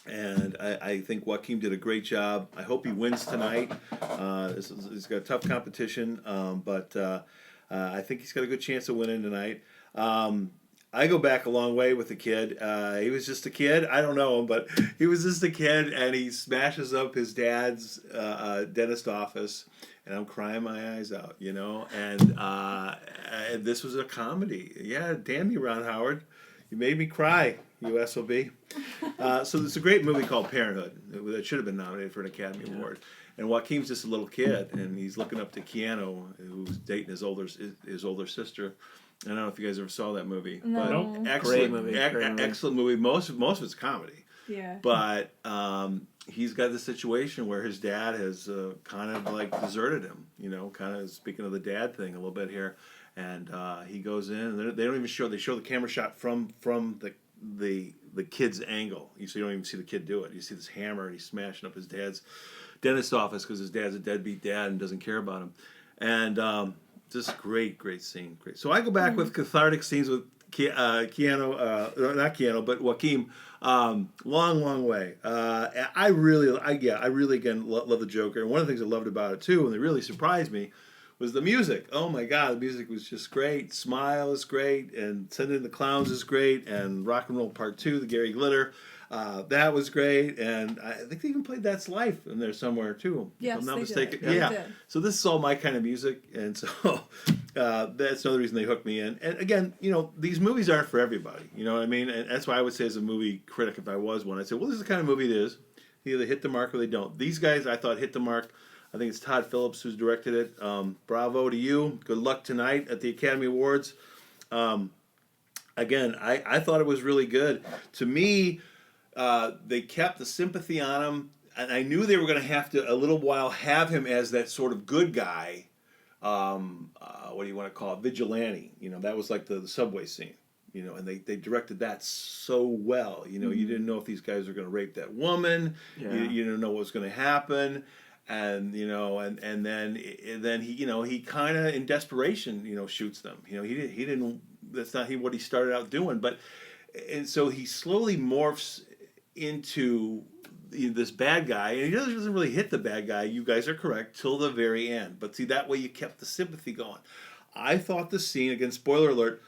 And I think Joaquin did a great job. I hope he wins tonight. He's got a tough competition, but I think he's got a good chance of winning tonight. I go back a long way with the kid. He was just a kid. I don't know him, but he was just a kid, and he smashes up his dad's dentist office, and I'm crying my eyes out, you know. And this was a comedy. Yeah, damn you, Ron Howard. You made me cry, you SOB. So there's a great movie called Parenthood that should have been nominated for an Academy Award. And Joaquin's just a little kid, and he's looking up to Keanu, who's dating his older sister. I don't know if you guys ever saw that movie, No. but excellent Great movie. excellent movie. Most of it's comedy, Yeah. but he's got this situation where his dad has kind of like deserted him. You know, kind of speaking of the dad thing a little bit here, and he goes in, and they don't even show. They show the camera shot from the kid's angle. So you don't even see the kid do it. You see this hammer, and he's smashing up his dad's dentist office because his dad's a deadbeat dad and doesn't care about him, and. Just great scene. Great. So I go back with cathartic scenes with Keanu, not Keanu, but Joaquin. Long way. I really again love the Joker. And one of the things I loved about it too, and that really surprised me, was the music. Oh my God, the music was just great. Smile is great, and Send in the Clowns is great, and Rock and Roll Part 2, the Gary Glitter. That was great, and I think they even played That's Life in there somewhere too. Yes, if I'm not they mistaken. did. Yeah. They did. So this is all my kind of music, and so that's another reason they hooked me in. And again, you know, these movies aren't for everybody. You know what I mean? And that's why I would say, as a movie critic, if I was one, I'd say, well, this is the kind of movie it is. They either hit the mark or they don't. These guys, I thought, hit the mark. I think it's Todd Phillips who's directed it. Bravo to you. Good luck tonight at the Academy Awards. Again, I thought it was really good. To me, they kept the sympathy on him, and I knew they were going to have to, a little while, have him as that sort of good guy. What do you want to call it? Vigilante. You know, that was like the subway scene. You know, and they directed that so well. You know, you didn't know if these guys were going to rape that woman. Yeah. You didn't know what was going to happen. And you know, and then he, you know, he kind of in desperation, you know, shoots them. You know, he didn't. That's not what he started out doing. But and so he slowly morphs into this bad guy, and he doesn't really hit the bad guy. You guys are correct till the very end. But see, that way you kept the sympathy going. I thought the scene, again, spoiler alert,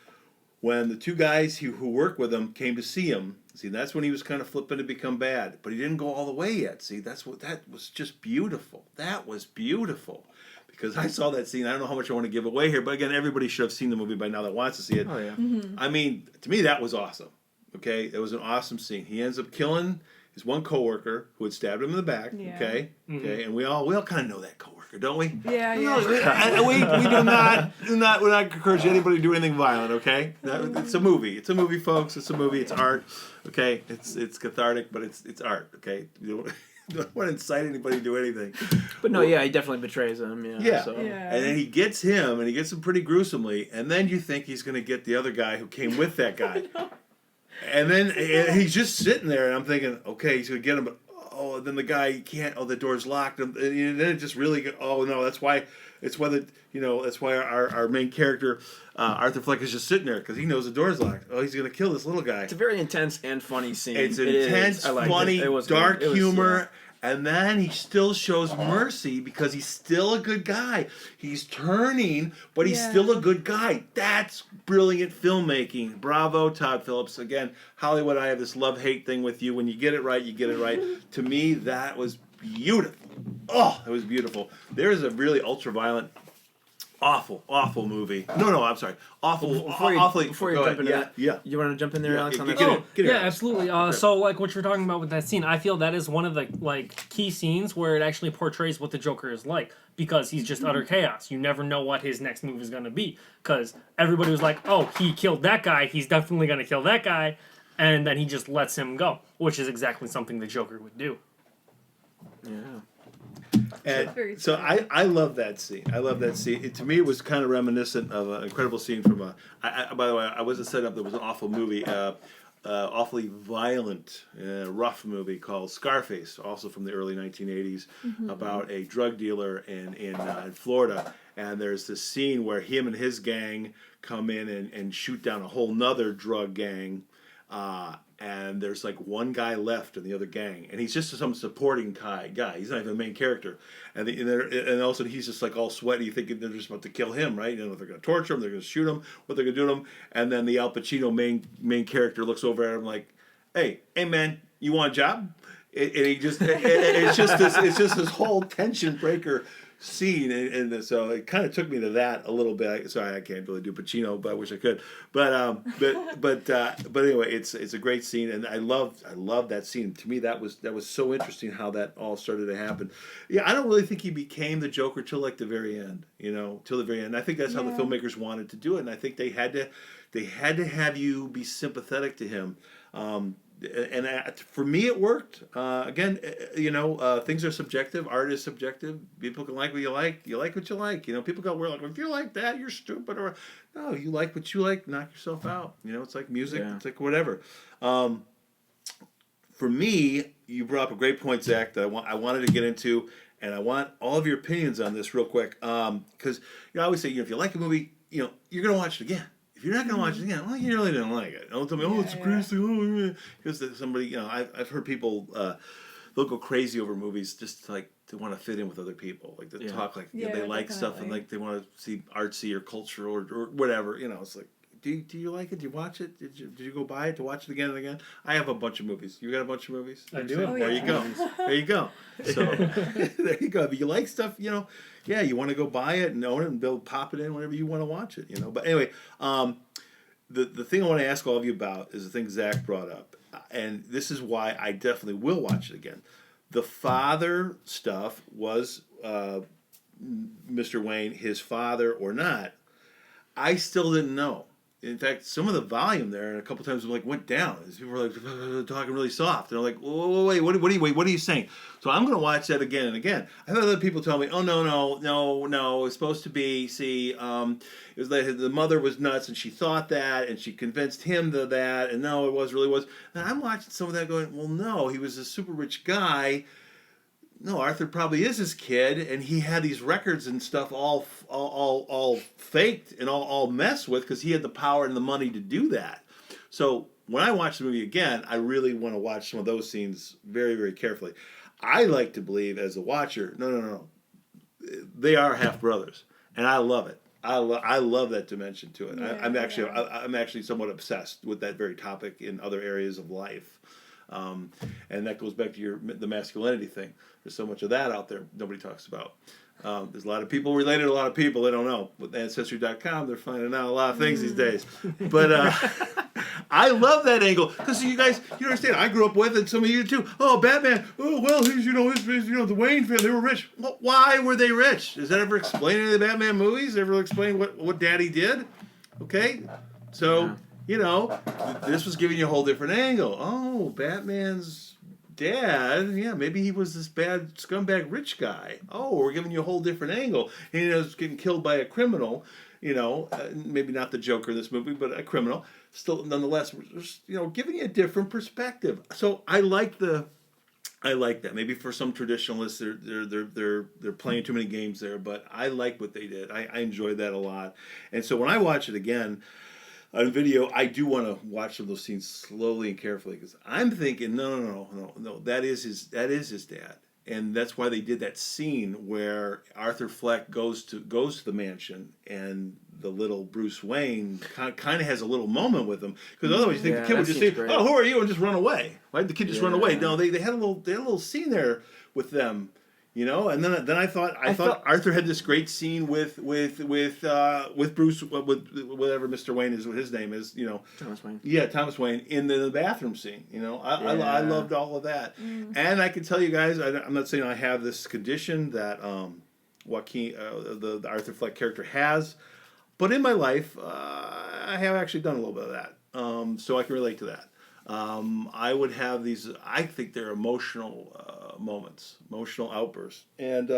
when the two guys who work with him came to see him. See, that's when he was kind of flipping to become bad, but he didn't go all the way yet. See, that was just beautiful. That was beautiful, because I saw that scene. I don't know how much I want to give away here, but again, everybody should have seen the movie by now that wants to see it. Oh yeah. I mean, to me, that was awesome. Okay, it was an awesome scene. He ends up killing his one coworker who had stabbed him in the back. Yeah. Okay, and we all kind of know that coworker, don't we? Yeah, No, yeah. we do not we're not encouraging anybody to do anything violent. Okay, it's a movie. It's a movie, folks. It's a movie. It's art. Okay, it's cathartic, but it's art. Okay, you don't want to incite anybody to do anything. But no, yeah, he definitely betrays him. Yeah. Yeah. So. Yeah. And then he gets him, and he gets him pretty gruesomely. And then you think he's going to get the other guy who came with that guy. And then and he's just sitting there, and I'm thinking, okay, he's going to get him, but then the guy, he can't. Oh, the door's locked. And then it just really. Oh no, that's why. That's why our main character, Arthur Fleck, is just sitting there because he knows the door's locked. Oh, he's going to kill this little guy. It's a very intense and funny scene. It's intense, funny, dark humor. And then he still shows mercy because he's still a good guy. He's turning, but he's still a good guy. That's brilliant filmmaking. Bravo, Todd Phillips. Again, Hollywood, I have this love-hate thing with you. When you get it right, you get it right. To me, that was beautiful. Oh, it was beautiful. There is a really ultra-violent, awful movie. No, I'm sorry. Before you jump in there, you want to jump in there, Alex? On that? Get it. Absolutely. So, like what you're talking about with that scene, I feel that is one of the key scenes where it actually portrays what the Joker is like, because he's just utter chaos. You never know what his next move is going to be, because everybody was like, "Oh, he killed that guy. He's definitely going to kill that guy," and then he just lets him go, which is exactly something the Joker would do. Yeah. And so I love that scene. To me, it was kind of reminiscent of an incredible scene from by the way, I wasn't set up. There was an awful movie, awfully violent, rough movie called Scarface, also from the early 1980s, about a drug dealer in Florida. and there's this scene where him and his gang come in and shoot down a whole nother drug gang, and there's like one guy left in the other gang, and he's just some supporting guy. He's not even the main character, and and all of a sudden he's just like all sweaty, thinking they're just about to kill him, right? You know, they're going to torture him, they're going to shoot him, what they're going to do to him, and then the Al Pacino main character looks over at him like, hey man, you want a job? And he just it's just this whole tension breaker scene, and so it kind of took me to that a little bit. Sorry, I can't really do Pacino, but I wish I could. But anyway, it's a great scene, and I love that scene. To me, that was so interesting how that all started to happen. Yeah, I don't really think he became the Joker till like the very end. Till the very end. And I think that's how the filmmakers wanted to do it, and I think they had to have you be sympathetic to him. And for me, it worked. Again, things are subjective. Art is subjective. People can like what you like. You like what you like. People go, "We're like, if you like that, you're stupid." Or no, you like what you like. Knock yourself out. It's like music. Yeah. It's like whatever. For me, you brought up a great point, Zach, that I wanted to get into, and I want all of your opinions on this real quick. Because I always say, if you like a movie, you're gonna watch it again. If you're not going to watch it again, well, you really didn't like it. Don't tell me, it's crazy. Because somebody, I've heard people, they'll go crazy over movies just to want to fit in with other people. Like, to talk like they like stuff and like they want to see artsy or culture or whatever. It's like, do you like it? Do you watch it? Did you go buy it to watch it again and again? I have a bunch of movies. You got a bunch of movies? I do. There you go. There you go. So, there you go. If you like stuff, you want to go buy it and own it and pop it in whenever you want to watch it, But anyway, the thing I want to ask all of you about is the thing Zach brought up. And this is why I definitely will watch it again. The father stuff was Mr. Wayne, his father or not. I still didn't know. In fact, some of the volume there, and a couple times went down. People were talking really soft, and I'm like, whoa, wait, what are you saying? So I'm going to watch that again and again. I've had other people tell me, oh no, it's supposed to be. See, it was like the mother was nuts, and she thought that, and she convinced him that, and no, it really was. And I'm watching some of that, going, well, no, he was a super rich guy. No, Arthur probably is his kid, and he had these records and stuff all faked and all messed with because he had the power and the money to do that. So when I watch the movie again, I really want to watch some of those scenes very, very carefully. I like to believe as a watcher, no, they are half brothers, and I love it. I love that dimension to it. Yeah, I'm actually somewhat obsessed with that very topic in other areas of life. And that goes back to the masculinity thing. There's so much of that out there nobody talks about. There's a lot of people related to a lot of people they don't know. With Ancestry.com, they're finding out a lot of things these days. But I love that angle because you guys, you understand. I grew up with, and some of you too. Oh, Batman. Oh, well, he's the Wayne family. They were rich. Well, why were they rich? Does that ever explain any of the Batman movies? Ever explain what Daddy did? Okay, so. This was giving you a whole different angle. Oh, Batman's dad, maybe he was this bad scumbag rich guy. Oh, we're giving you a whole different angle. And he was getting killed by a criminal, maybe not the Joker in this movie, but a criminal. Still, nonetheless, giving you a different perspective. So I like that. Maybe for some traditionalists, they're playing too many games there, but I like what they did. I enjoyed that a lot. And so when I watch it again, on video, I do want to watch some of those scenes slowly and carefully because I'm thinking, no, that is his dad, and that's why they did that scene where Arthur Fleck goes to the mansion and the little Bruce Wayne kind of has a little moment with him because otherwise you think the kid would just say, great. "Oh, who are you?" and just run away. Right? The kid just run away. No, they had a little scene there with them. And then I thought Arthur had this great scene with Bruce with whatever Mr. Wayne is, what his name is, Thomas Wayne. Yeah, Thomas Wayne in the bathroom scene. I loved all of that, and I can tell you guys, I'm not saying I have this condition that Joaqin, the Arthur Fleck character has, but in my life I have actually done a little bit of that, so I can relate to that. I would have these, I think they're emotional moments, emotional outbursts. And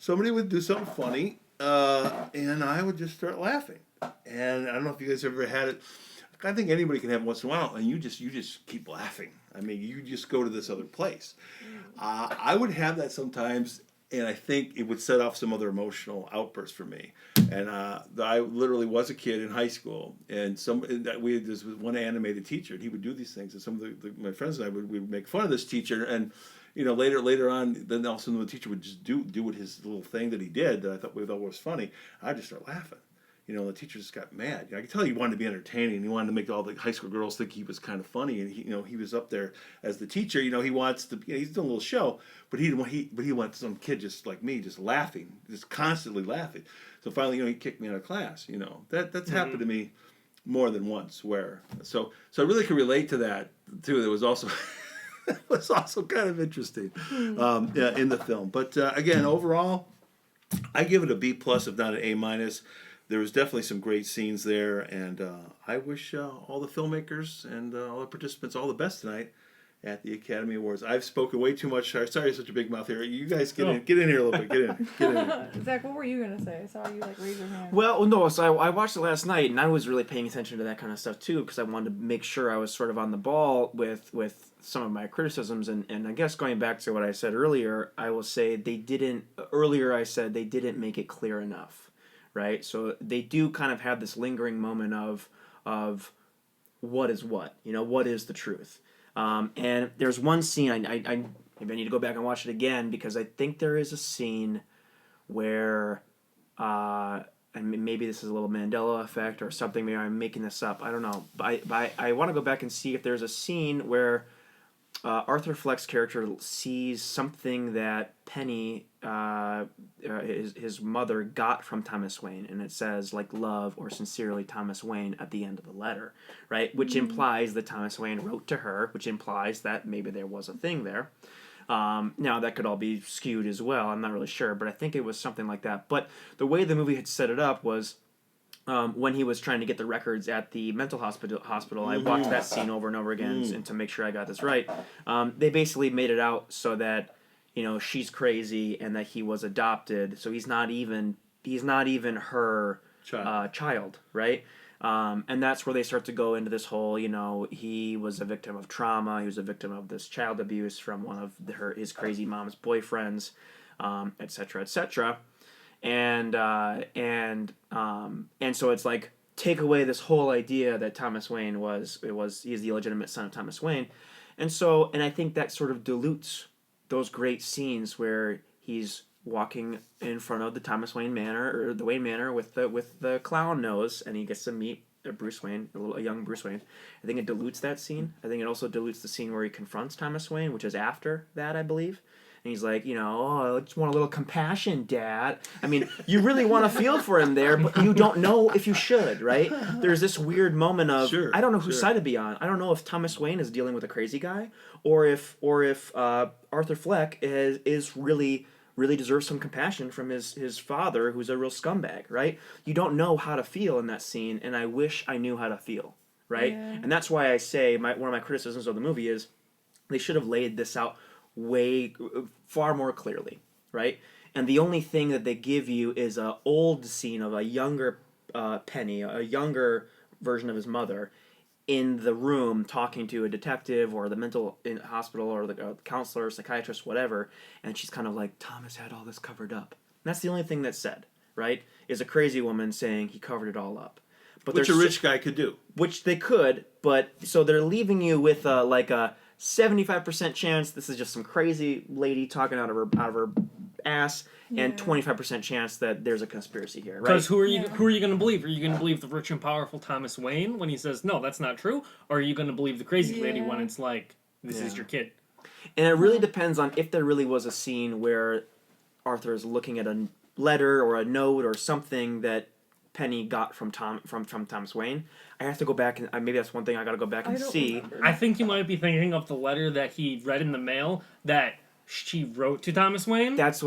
somebody would do something funny, and I would just start laughing. And I don't know if you guys ever had it. I think anybody can have it once in a while, and you just keep laughing. I mean, you just go to this other place. I would have that sometimes, and I think it would set off some other emotional outbursts for me. And I literally was a kid in high school, and this was one animated teacher, and he would do these things, and some of my friends and I would make fun of this teacher, and later on, then all of a sudden the teacher would just do his little thing that he did that I thought was funny. I'd just start laughing. The teacher just got mad. I could tell he wanted to be entertaining. He wanted to make all the high school girls think he was kind of funny, and he was up there as the teacher. He wants to. He's doing a little show, but he wants some kid just like me, just laughing, just constantly laughing. So finally, he kicked me out of class. That's happened to me more than once. So I really can relate to that too. It was also was also kind of interesting in the film. But again, overall, I give it a B plus, if not an A minus. There was definitely some great scenes there, and I wish all the filmmakers and all the participants all the best tonight at the Academy Awards. I've spoken way too much. Sorry, such a big mouth here. You guys get in here a little bit. Get in. Zach, what were you gonna say? I saw you raise your hand. Well, no. So I watched it last night, and I was really paying attention to that kind of stuff too, because I wanted to make sure I was sort of on the ball with some of my criticisms. And I guess going back to what I said earlier, I will say they didn't. Earlier, I said they didn't make it clear enough. Right, so they do kind of have this lingering moment of what is what, what is the truth, and there's one scene I maybe I need to go back and watch it again, because I think there is a scene where, and maybe this is a little Mandela effect or something. Maybe I'm making this up. I don't know, but I want to go back and see if there's a scene where Arthur Fleck's character sees something that Penny, his mother, got from Thomas Wayne, and it says like "love" or "sincerely Thomas Wayne" at the end of the letter, right? Which implies that Thomas Wayne wrote to her, which implies that maybe there was a thing there. Now that could all be skewed as well. I'm not really sure, but I think it was something like that. But the way the movie had set it up was, when he was trying to get the records at the mental hospital, I watched that scene over and over again and to make sure I got this right. They basically made it out so that she's crazy and that he was adopted, so he's not even her child, right? And that's where they start to go into this whole, he was a victim of trauma, he was a victim of this child abuse from one of his crazy mom's boyfriends, etc., etc. And so it's like, take away this whole idea that Thomas Wayne he's the illegitimate son of Thomas Wayne. And I think that sort of dilutes those great scenes where he's walking in front of the Thomas Wayne Manor, or the Wayne Manor, with the clown nose, and he gets to meet Bruce Wayne, a young Bruce Wayne. I think it dilutes that scene. I think it also dilutes the scene where he confronts Thomas Wayne, which is after that, I believe. And he's like, I just want a little compassion, Dad. I mean, you really want to feel for him there, but you don't know if you should, right? There's this weird moment of, I don't know whose side to be on. I don't know if Thomas Wayne is dealing with a crazy guy, or if Arthur Fleck is really deserves some compassion from his father, who's a real scumbag, right? You don't know how to feel in that scene, and I wish I knew how to feel, right? Yeah. And that's why I say one of my criticisms of the movie is they should have laid this out far more clearly, right? And the only thing that they give you is a old scene of a younger Penny, a younger version of his mother, in the room talking to a detective or the mental hospital or the counselor, psychiatrist, whatever, and she's kind of like, Thomas had all this covered up. And that's the only thing that's said, right? Is a crazy woman saying he covered it all up. But which a rich guy could do. Which they could, but so they're leaving you with a 75% chance this is just some crazy lady talking out of her ass, and 25% chance that there's a conspiracy here, right? Because who are you going to believe? Are you going to believe the rich and powerful Thomas Wayne when he says no, that's not true, or are you going to believe the crazy lady when it's like, this is your kid? And it really depends on if there really was a scene where Arthur is looking at a letter or a note or something that Penny got from Thomas Wayne. I have to go back and maybe that's one thing I got to go back and see. Remember. I think you might be thinking of the letter that he read in the mail that she wrote to Thomas Wayne. That's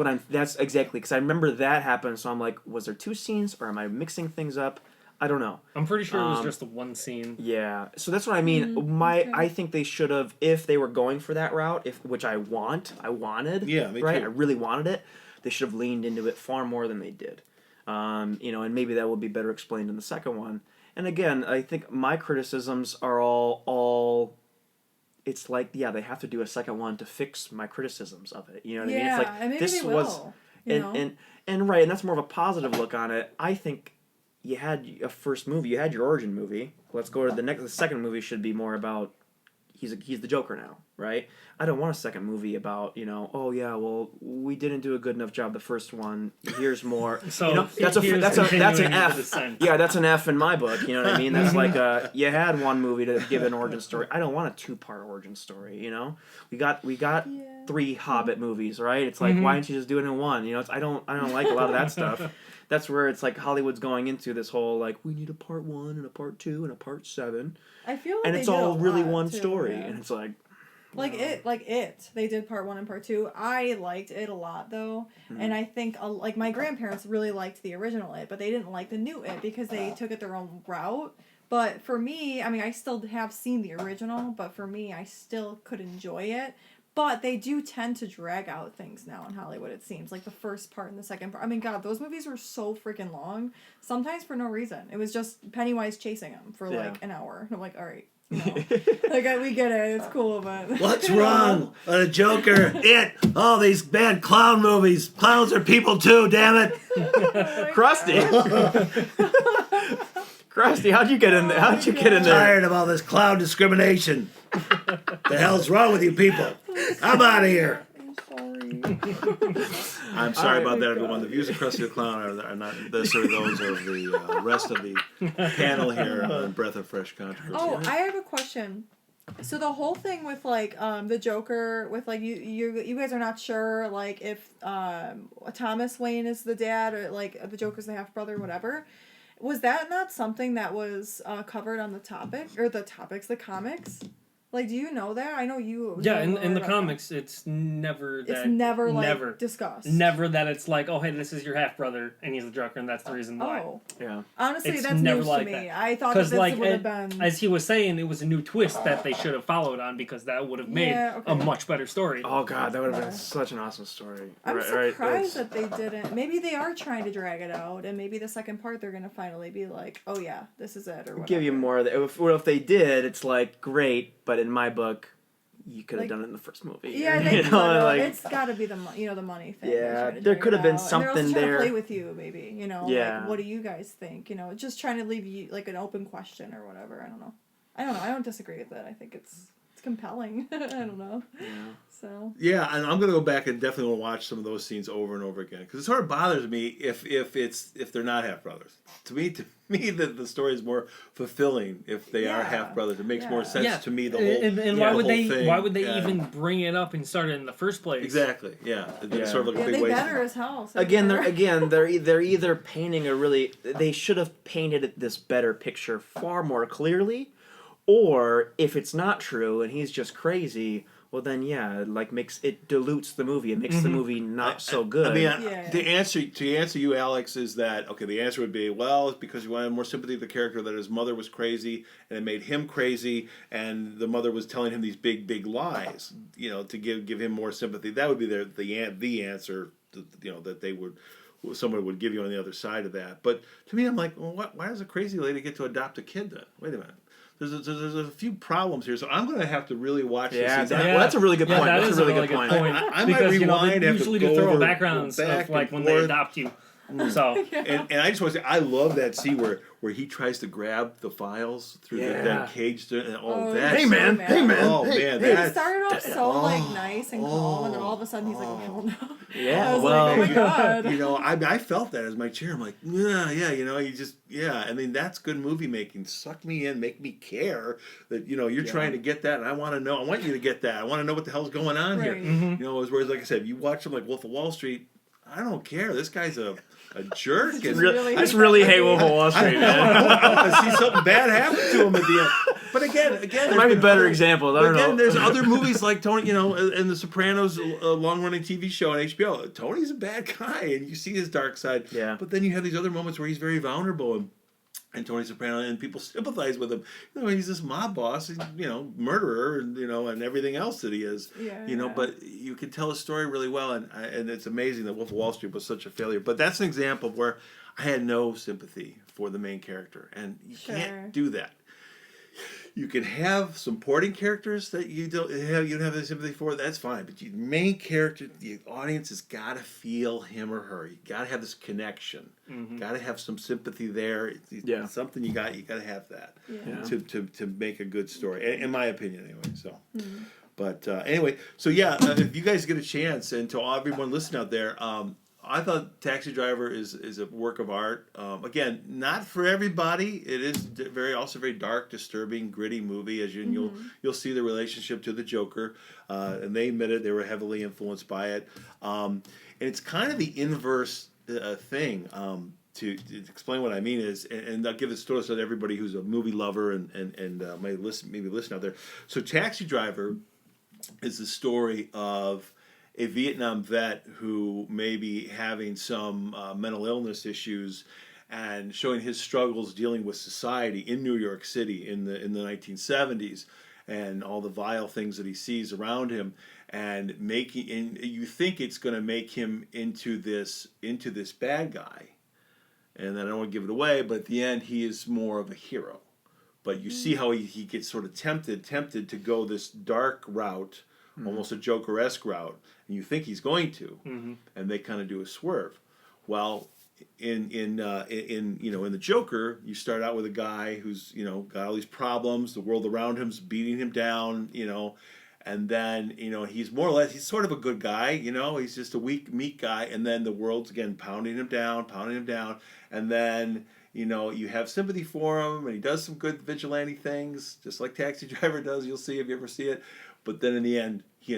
exactly, because I remember that happened. So I'm like, was there two scenes, or am I mixing things up? I don't know. I'm pretty sure it was just the one scene. Yeah, so that's what I mean. I think they should have, if they were going for that route, which I wanted. Yeah, me right. Too. I really wanted it. They should have leaned into it far more than they did. And maybe that will be better explained in the second one. And again, I think my criticisms are all it's like, yeah, they have to do a second one to fix my criticisms of it. You know what I mean? Yeah, It's like and maybe this they will, was, you know? and right, and that's more of a positive look on it. I think you had a first movie, you had your origin movie. Let's go to the next. The second movie should be more about he's the Joker now, right? I don't want a second movie about, oh yeah, well, we didn't do a good enough job the first one. Here's more. So that's an continuing the F. descent. Yeah, that's an F in my book. You know what I mean? That's like you had one movie to give an origin story. I don't want a 2-part origin story. We got 3 Hobbit movies, right? It's like, why didn't you just do it in one? I don't like a lot of that stuff. That's where it's like Hollywood's going into this whole like, we need a part 1 and a part 2 and a part 7. I feel like And they it's did all a really lot, one too, story, yeah. and it's like. Like it. They did part 1 and part 2. I liked it a lot though, and I think like my grandparents really liked the original It, but they didn't like the new It because they took it their own route. But for me, I mean, I still have seen the original, but for me, I still could enjoy it. But they do tend to drag out things now in Hollywood, it seems. Like the first part and the second part. I mean, God, those movies were so freaking long. Sometimes for no reason. It was just Pennywise chasing him for like an hour. And I'm like, all right. Like, we get it. It's cool, but... What's wrong? The Joker, It, all these bad clown movies. Clowns are people too, damn it. Krusty! Krusty, how'd you get in there? How'd you get in there? Tired of all this clown discrimination. The hell's wrong with you people? I'm out of here. I'm sorry about that, everyone. The views of Krusty the Clown are not necessarily those of the rest of the panel here on Breath of Fresh Controversy. Oh, I have a question. So the whole thing with like the Joker with like you guys are not sure like if Thomas Wayne is the dad or like the Joker's the half brother, whatever. Was that not something that was covered on the comics? Like, do you know that? I know you. Yeah, in the comics, it's never that. It's never discussed. Never that it's like, oh, hey, this is your half brother, and he's the Joker, and that's the reason why. Oh, yeah. Honestly, It's that's never news like to me. that. I thought that this like, would have been. as he was saying, it was a new twist that they should have followed on because that would have made a much better story. Oh god, that would have been such an awesome story. I'm surprised that they didn't. Maybe they are trying to drag it out, and maybe the second part they're gonna finally be like, oh yeah, this is it, or whatever. Give you more of that. If they did, it's like great, but in my book, you could have done it in the first movie. Yeah, they could. It's got to be the money thing. Yeah, there could have been something and they're also there. Trying to play with you, maybe. Yeah. Like, what do you guys think? Just trying to leave you like an open question or whatever. I don't know. I don't disagree with it. I think it's compelling. I don't know. Yeah. So. Yeah, and I'm gonna go back and definitely want to watch some of those scenes over and over again because it sort of bothers me if they're not half brothers. To me, the story is more fulfilling if they are half brothers. It makes more sense to me. The whole and why would they even bring it up and start it in the first place? Exactly. Yeah. It's sort of like a big they waste. better as hell. So They're either painting they should have painted this better picture far more clearly, or if it's not true and he's just crazy. Well then, it dilutes the movie. It makes the movie not so good. I mean, to answer you, Alex, is that okay? The answer would be, well, it's because you wanted more sympathy for the character that his mother was crazy and it made him crazy, and the mother was telling him these big lies, to give him more sympathy. That would be the answer, that someone would give you on the other side of that. But to me, I'm like, well, why does a crazy lady get to adopt a kid then? Wait a minute. There's a few problems here, so I'm going to have to really watch this. Well, that's a really good point. That that's is a really good point. I because, might rewind. They usually do throw backgrounds of like when they adopt you. So and I just want to say I love that scene where he tries to grab the files through that cage. Hey man! Oh man! It started off so nice and calm, and then all of a sudden he's like, "Oh no!" Yeah. I was like, "Oh my god!" I felt that as my chair. I'm like, I mean, that's good movie making. Suck me in, make me care that you're trying to get that, and I want to know. I want you to get that. I want to know what the hell's going on here. Whereas like I said, you watch something like Wolf of Wall Street. I don't care. This guy's a jerk. I just really hate Wolf of Wall Street, man. I want to see something bad happen to him at the end. But again, there might be better examples. I don't know. There's other movies like Tony, in The Sopranos, long-running TV show on HBO. Tony's a bad guy, and you see his dark side. Yeah. But then you have these other moments where he's very vulnerable, and Tony Soprano, and people sympathize with him. He's this mob boss, murderer, and everything else that he is. But you can tell his story really well, and it's amazing that Wolf of Wall Street was such a failure. But that's an example of where I had no sympathy for the main character, and you can't do that. You can have supporting characters that you don't have the sympathy for. That's fine, but the main character, the audience has got to feel him or her. You got to have this connection. Got to have some sympathy there. It's something you got to have that to make a good story, in my opinion, anyway. So. But anyway, so if you guys get a chance, and to everyone listening out there, I thought Taxi Driver is a work of art. Again, not for everybody. It is also very dark, disturbing, gritty movie. As you'll see the relationship to the Joker, and they admitted they were heavily influenced by it. And it's kind of the inverse thing. To explain what I mean is, and I'll give this story so that everybody who's a movie lover and maybe listen out there. So Taxi Driver is the story of a Vietnam vet who may be having some mental illness issues, and showing his struggles dealing with society in New York City in the 1970s, and all the vile things that he sees around him, and you think it's going to make him into this bad guy, and then I don't want to give it away, but at the end he is more of a hero. But you see how he gets sort of tempted to go this dark route, almost a Joker-esque route, and you think he's going to, and they kind of do a swerve. Well, in the Joker, you start out with a guy who's got all these problems. The world around him's beating him down, and then he's sort of a good guy, he's just a meek guy, and then the world's again pounding him down, and then. You have sympathy for him, and he does some good vigilante things, just like Taxi Driver does. You'll see if you ever see it. But then in the end, he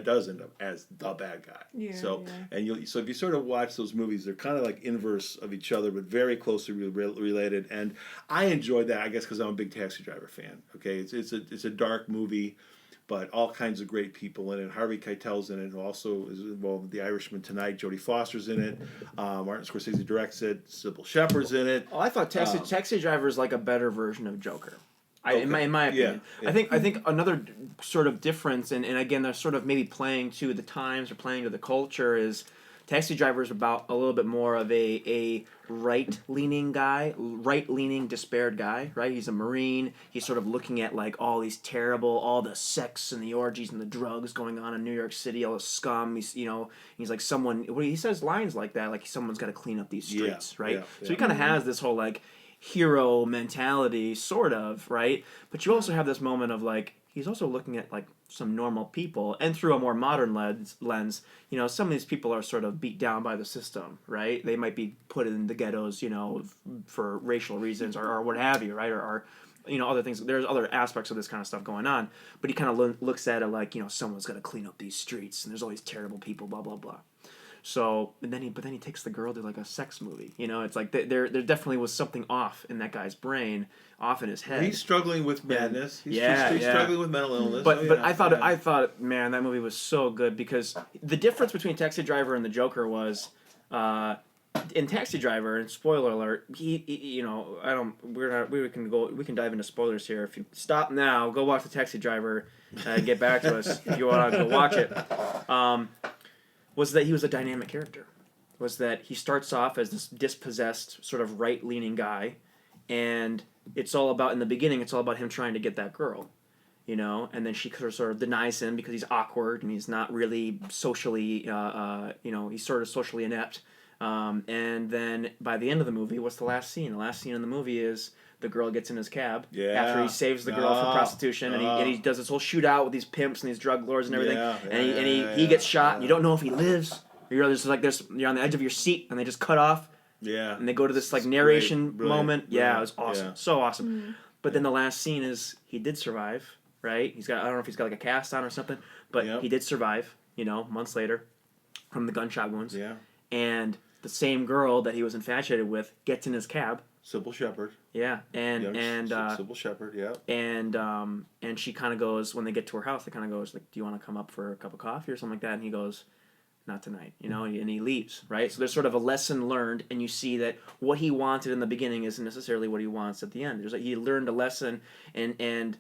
does end up as the bad guy. So if you sort of watch those movies, they're kind of like inverse of each other, but very closely related. And I enjoyed that, I guess, because I'm a big Taxi Driver fan. Okay, it's a dark movie, but all kinds of great people in it. Harvey Keitel's in it, who also is involved with The Irishman tonight. Jodie Foster's in it. Martin Scorsese directs it. Sybil Shepherd's in it. Oh, I thought Taxi Driver is like a better version of Joker. In my opinion. Yeah. I think another sort of difference, and again, they're sort of maybe playing to the times or playing to the culture, is Taxi Driver is about a little bit more of a right-leaning despaired guy, right? He's a Marine. He's sort of looking at like all the sex and the orgies and the drugs going on in New York City, all the scum. He's like someone. He says lines like that, like someone's got to clean up these streets, right? Yeah. So he kind of has this whole like hero mentality, sort of, right? But you also have this moment of like he's also looking at like some normal people, and through a more modern lens, some of these people are sort of beat down by the system, right? They might be put in the ghettos, for racial reasons or what have you, right? Or other things. There's other aspects of this kind of stuff going on, but he kind of looks at it like, someone's got to clean up these streets, and there's all these terrible people, blah blah blah. So, but then he takes the girl to like a sex movie. It's like there definitely was something off in that guy's brain, off in his head. He's struggling with madness. He's struggling with mental illness. But I thought, man, that movie was so good, because the difference between Taxi Driver and the Joker was, in Taxi Driver, and spoiler alert, we can dive into spoilers here. If you stop now, go watch the Taxi Driver, get back to us if you want to go watch it. Was that he was a dynamic character. Was that he starts off as this dispossessed, sort of right-leaning guy, and it's all about, in the beginning, it's all about him trying to get that girl, and then she sort of denies him because he's awkward and he's not really socially, he's sort of socially inept. And then by the end of the movie, what's the last scene? The last scene in the movie is the girl gets in his cab after he saves the girl from prostitution, and he does this whole shootout with these pimps and these drug lords and everything, and he gets shot. And you don't know if he lives. You're on the edge of your seat, and they just cut off. Yeah. And they go to this like narration moment. Brilliant. It was awesome, so awesome. But then the last scene is he did survive, right? I don't know if he's got like a cast on or something, but he did survive. Months later, from the gunshot wounds. Yeah. And the same girl that he was infatuated with gets in his cab. Sybil Shepherd. Yeah, and Sybil Shepherd, yeah. And she kind of goes, when they get to her house, they kind of goes like, "Do you want to come up for a cup of coffee or something like that?" And he goes, "Not tonight," and he leaves, right? So there's sort of a lesson learned, and you see that what he wanted in the beginning isn't necessarily what he wants at the end. He learned a lesson, and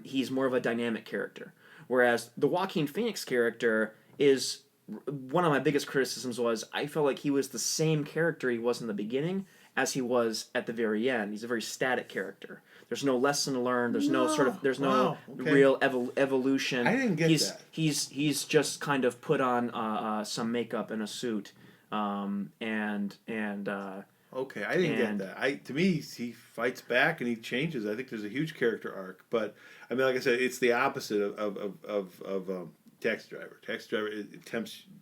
he's more of a dynamic character, whereas the Joaquin Phoenix character is. One of my biggest criticisms was I felt like he was the same character he was in the beginning, as he was at the very end. He's a very static character. There's no lesson to learn. There's no Wow, okay. real evolution. I didn't get that. He's just kind of put on some makeup and a suit, and Okay, I didn't get that. To me, he fights back and he changes. I think there's a huge character arc. But I mean, like I said, it's the opposite of Taxi Driver. Taxi Driver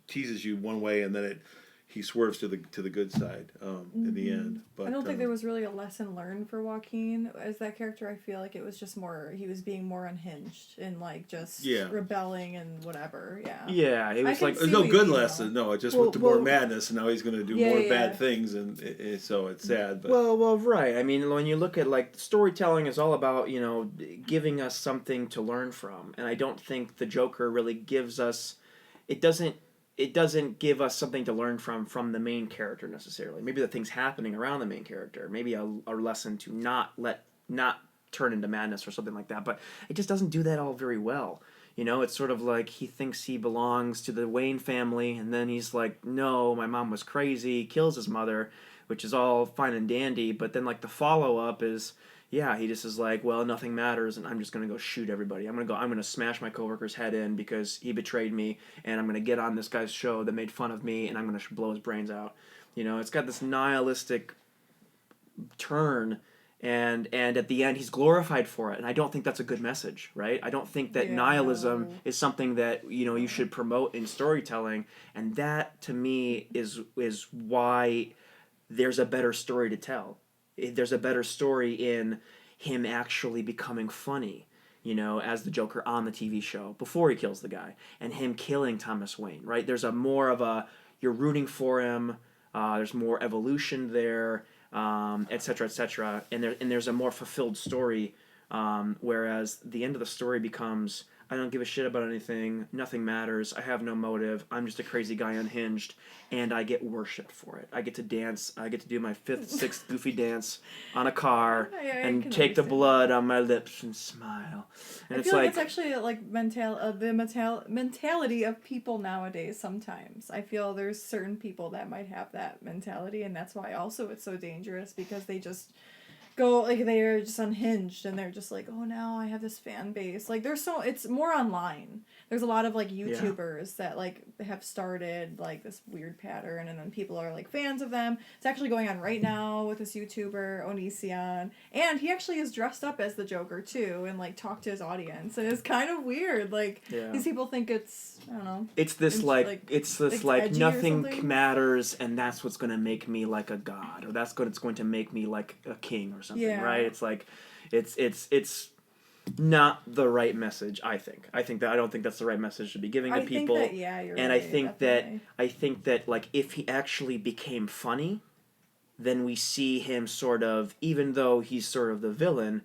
teases you one way and then he swerves to the good side in the end. But I don't think there was really a lesson learned for Joaqin as that character. I feel like it was just more, he was being more unhinged and like just rebelling and whatever. Yeah. Yeah, it was like there's no good lesson. No, it just went to more madness, and now he's going to do more bad things, and so it's sad. But. Well, right. I mean, when you look at like storytelling is all about giving us something to learn from, and I don't think the Joker really gives us. It doesn't give us something to learn from the main character necessarily. Maybe the things happening around the main character. Maybe a lesson to not turn into madness or something like that. But it just doesn't do that all very well. It's sort of like he thinks he belongs to the Wayne family, and then he's like, no, my mom was crazy, kills his mother, which is all fine and dandy. But then like the follow-up is, yeah, he just is like, well, nothing matters, and I'm just gonna go shoot everybody. I'm gonna smash my coworker's head in because he betrayed me, and I'm gonna get on this guy's show that made fun of me, and I'm gonna blow his brains out. It's got this nihilistic turn, and at the end he's glorified for it, and I don't think that's a good message, right? I don't think that nihilism is something that you should promote in storytelling, and that to me is why there's a better story to tell. There's a better story in him actually becoming funny, as the Joker on the TV show before he kills the guy, and him killing Thomas Wayne, right? There's you're rooting for him, there's more evolution there, et cetera, and there's a more fulfilled story, whereas the end of the story becomes, I don't give a shit about anything, nothing matters, I have no motive, I'm just a crazy guy unhinged, and I get worshipped for it. I get to dance, I get to do my 5th, 6th goofy dance on a car, and take the blood on my lips and smile. And I feel like it's actually like the mentality of people nowadays sometimes. I feel there's certain people that might have that mentality, and that's why also it's so dangerous, because they just go, like, they're just unhinged, and they're just like, oh, now I have this fan base. Like, it's more online. There's a lot of, like, YouTubers that, like, have started, like, this weird pattern, and then people are, like, fans of them. It's actually going on right now with this YouTuber, Onision, and he actually is dressed up as the Joker, too, and, like, talked to his audience, and it's kind of weird. Like, these people think it's, I don't know. It's this, like nothing matters, and that's what's going to make me, like, a god, or that's what's going to make me, like, a king, or something, right? It's like, it's not the right message. I don't think that's the right message to be giving to people. Think that, you're and right, I think that like if he actually became funny, then we see him sort of, even though he's sort of the villain,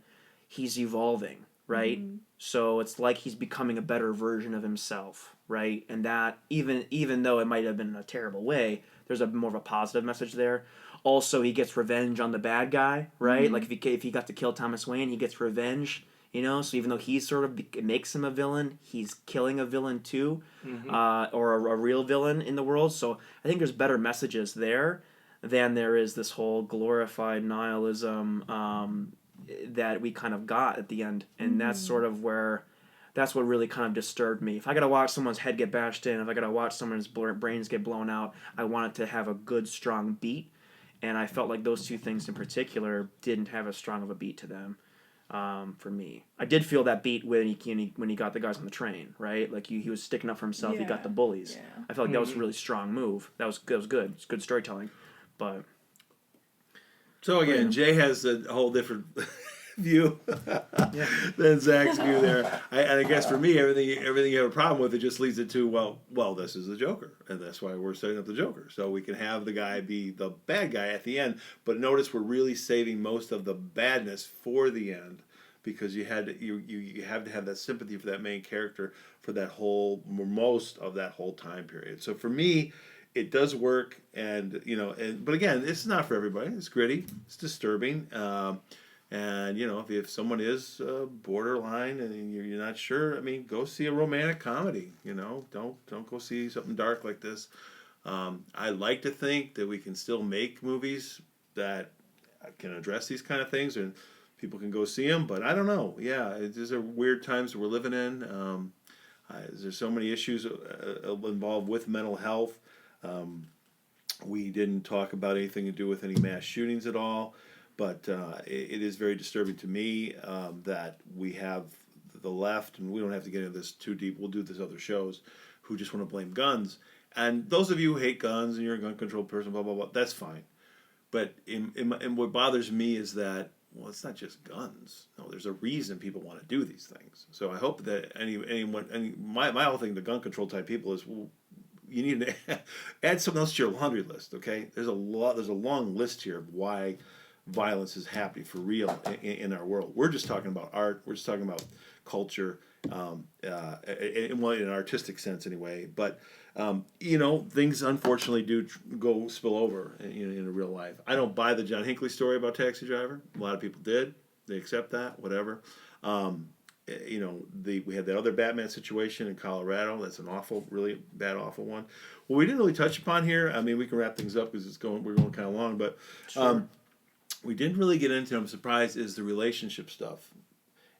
he's evolving, right? Mm-hmm. So it's like he's becoming a better version of himself, right? And that even though it might have been in a terrible way, there's more of a positive message there. Also, he gets revenge on the bad guy, right? Mm-hmm. Like if he got to kill Thomas Wayne, he gets revenge, So even though he's sort of it makes him a villain, he's killing a villain too, or a real villain in the world. So I think there's better messages there than there is this whole glorified nihilism that we kind of got at the end, and that's sort of that's what really kind of disturbed me. If I gotta watch someone's head get bashed in, if I gotta watch someone's brains get blown out, I want it to have a good, strong beat. And I felt like those two things in particular didn't have as strong of a beat to them, for me. I did feel that beat when he got the guys on the train, right? Like he was sticking up for himself. Yeah. He got the bullies. Yeah. I felt like that was a really strong move. That was good. It's good storytelling, but. So again, Jay has a whole different view than Zach's view there. I guess for me, everything you have a problem with, it just leads it to, well, this is the Joker, and that's why we're setting up the Joker, so we can have the guy be the bad guy at the end. But notice we're really saving most of the badness for the end, because you have to have that sympathy for that main character for most of that whole time period. So for me, it does work, and but again, it's not for everybody. It's gritty, it's disturbing. And if someone is borderline and you're not sure, I mean, go see a romantic comedy. Don't go see something dark like this. I like to think that we can still make movies that can address these kind of things, and people can go see them. But I don't know. Yeah, these are weird times we're living in. There's so many issues involved with mental health. We didn't talk about anything to do with any mass shootings at all, but it is very disturbing to me that we have the left, and we don't have to get into this too deep. We'll do this other shows, who just want to blame guns. And those of you who hate guns and you're a gun control person, blah blah blah, that's fine. But in what bothers me is that, well, it's not just guns. No, there's a reason people want to do these things. So I hope that my whole thing to gun control type people is, well, you need to add something else to your laundry list. Okay, there's a long list here of why violence is happening for real in our world. We're just talking about art. We're just talking about culture, in an artistic sense anyway. But things unfortunately do spill over in real life. I don't buy the John Hinckley story about Taxi Driver. A lot of people did. They accept that, whatever. We had that other Batman situation in Colorado. That's an awful, really bad, awful one. Well, we didn't really touch upon here. I mean, we can wrap things up because we're going kind of long, but Sure. We didn't really get into. I'm surprised is the relationship stuff,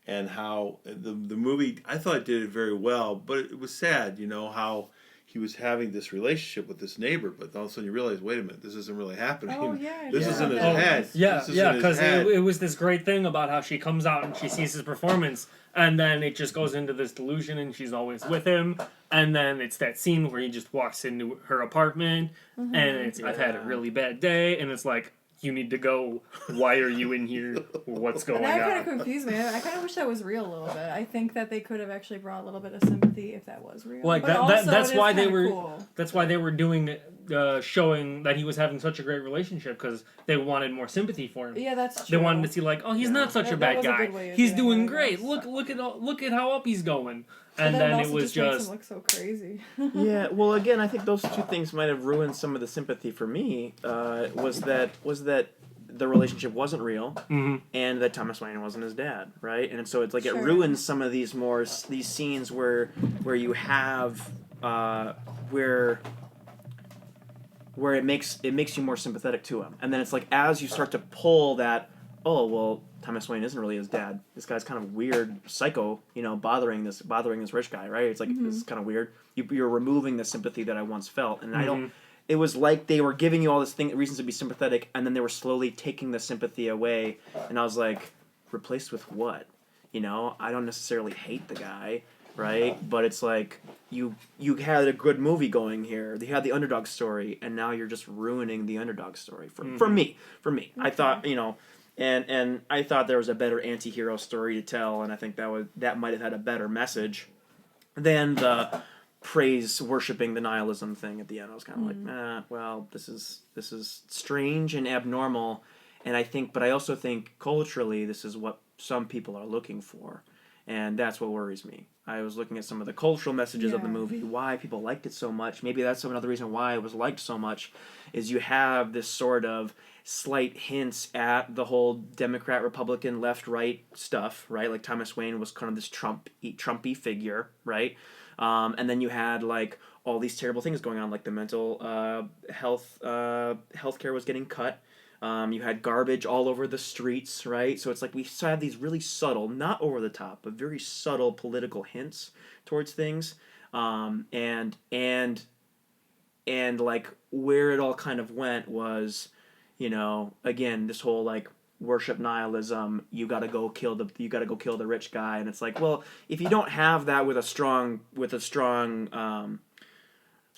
and how the movie, I thought, did it very well, but it was sad. How he was having this relationship with this neighbor, but all of a sudden you realize, wait a minute, this isn't really happening. Oh, yeah. This is in his Oh, head. Yeah, This is yeah, in his because head. it was this great thing about how she comes out and she sees his performance, and then it just goes into this delusion, and she's always with him, and then it's that scene where he just walks into her apartment, and it's, I've had a really bad day, and it's like, you need to go. Why are you in here? What's going And that kind of on? confused me. I kind of wish that was real a little bit. I think that they could have actually brought a little bit of sympathy if that was real. Like But that also, that's it is why they kinda were cool. that's why they were doing showing that he was having such a great relationship, because they wanted more sympathy for him. Yeah, that's true. They wanted to see like, oh, he's not such a That bad was a guy. good way of He's doing doing it, I great. guess. Look at how up he's going. But And then it it also was makes just him look so crazy. Yeah, well, again, I think those two things might have ruined some of the sympathy for me. Was that the relationship wasn't real, and that Thomas Wayne wasn't his dad, right? And so it's like it Sure. ruins some of these scenes where you have where it makes you more sympathetic to him, and then it's like as you start to pull that, oh well, Thomas Wayne isn't really his dad. This guy's kind of weird, psycho, bothering this rich guy, right? It's like this is kind of weird. You're removing the sympathy that I once felt, and I don't. It was like they were giving you all this reasons to be sympathetic, and then they were slowly taking the sympathy away, and I was like, replaced with what? I don't necessarily hate the guy, right? But it's like you had a good movie going here. They had the underdog story, and now you're just ruining the underdog story for me. Okay. I thought, and I thought there was a better anti-hero story to tell, and I think that might have had a better message than the praise worshiping the nihilism thing at the end. I was kind of like, well, this is strange and abnormal, and I also think culturally this is what some people are looking for, and that's what worries me. I was looking at some of the cultural messages of the movie, why people liked it so much. Maybe that's another reason why it was liked so much, is you have this sort of slight hints at the whole Democrat, Republican, left-right stuff, right? Like Thomas Wayne was kind of this Trumpy figure, right? And then you had like all these terrible things going on, like the mental healthcare was getting cut. You had garbage all over the streets, right? So it's like we still have these really subtle, not over the top, but very subtle political hints towards things, and like where it all kind of went was, again, this whole like worship nihilism. You gotta go kill the rich guy, and it's like, well, if you don't have that with a strong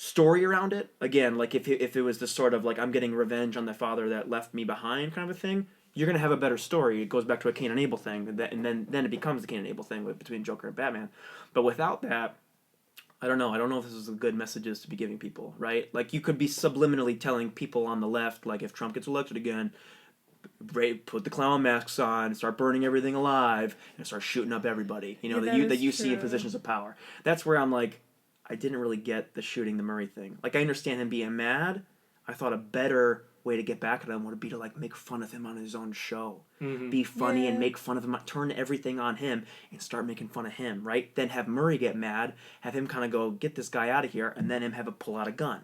story around it, again, like if it was this sort of like I'm getting revenge on the father that left me behind kind of a thing, you're gonna have a better story. It goes back to a Cain and Abel thing, and then it becomes the Cain and Abel thing between Joker and Batman. But without that, I don't know if this is a good messages to be giving people, right? Like you could be subliminally telling people on the left, like if Trump gets elected again, put the clown masks on, start burning everything alive, and start shooting up everybody. That you see in positions of power. That's where I'm like, I didn't really get the shooting the Murray thing. Like I understand him being mad. I thought a better way to get back at him would be to like make fun of him on his own show, be funny and make fun of him, turn everything on him and start making fun of him. Right? Then have Murray get mad, have him kind of go get this guy out of here, and then him have a pull out a gun.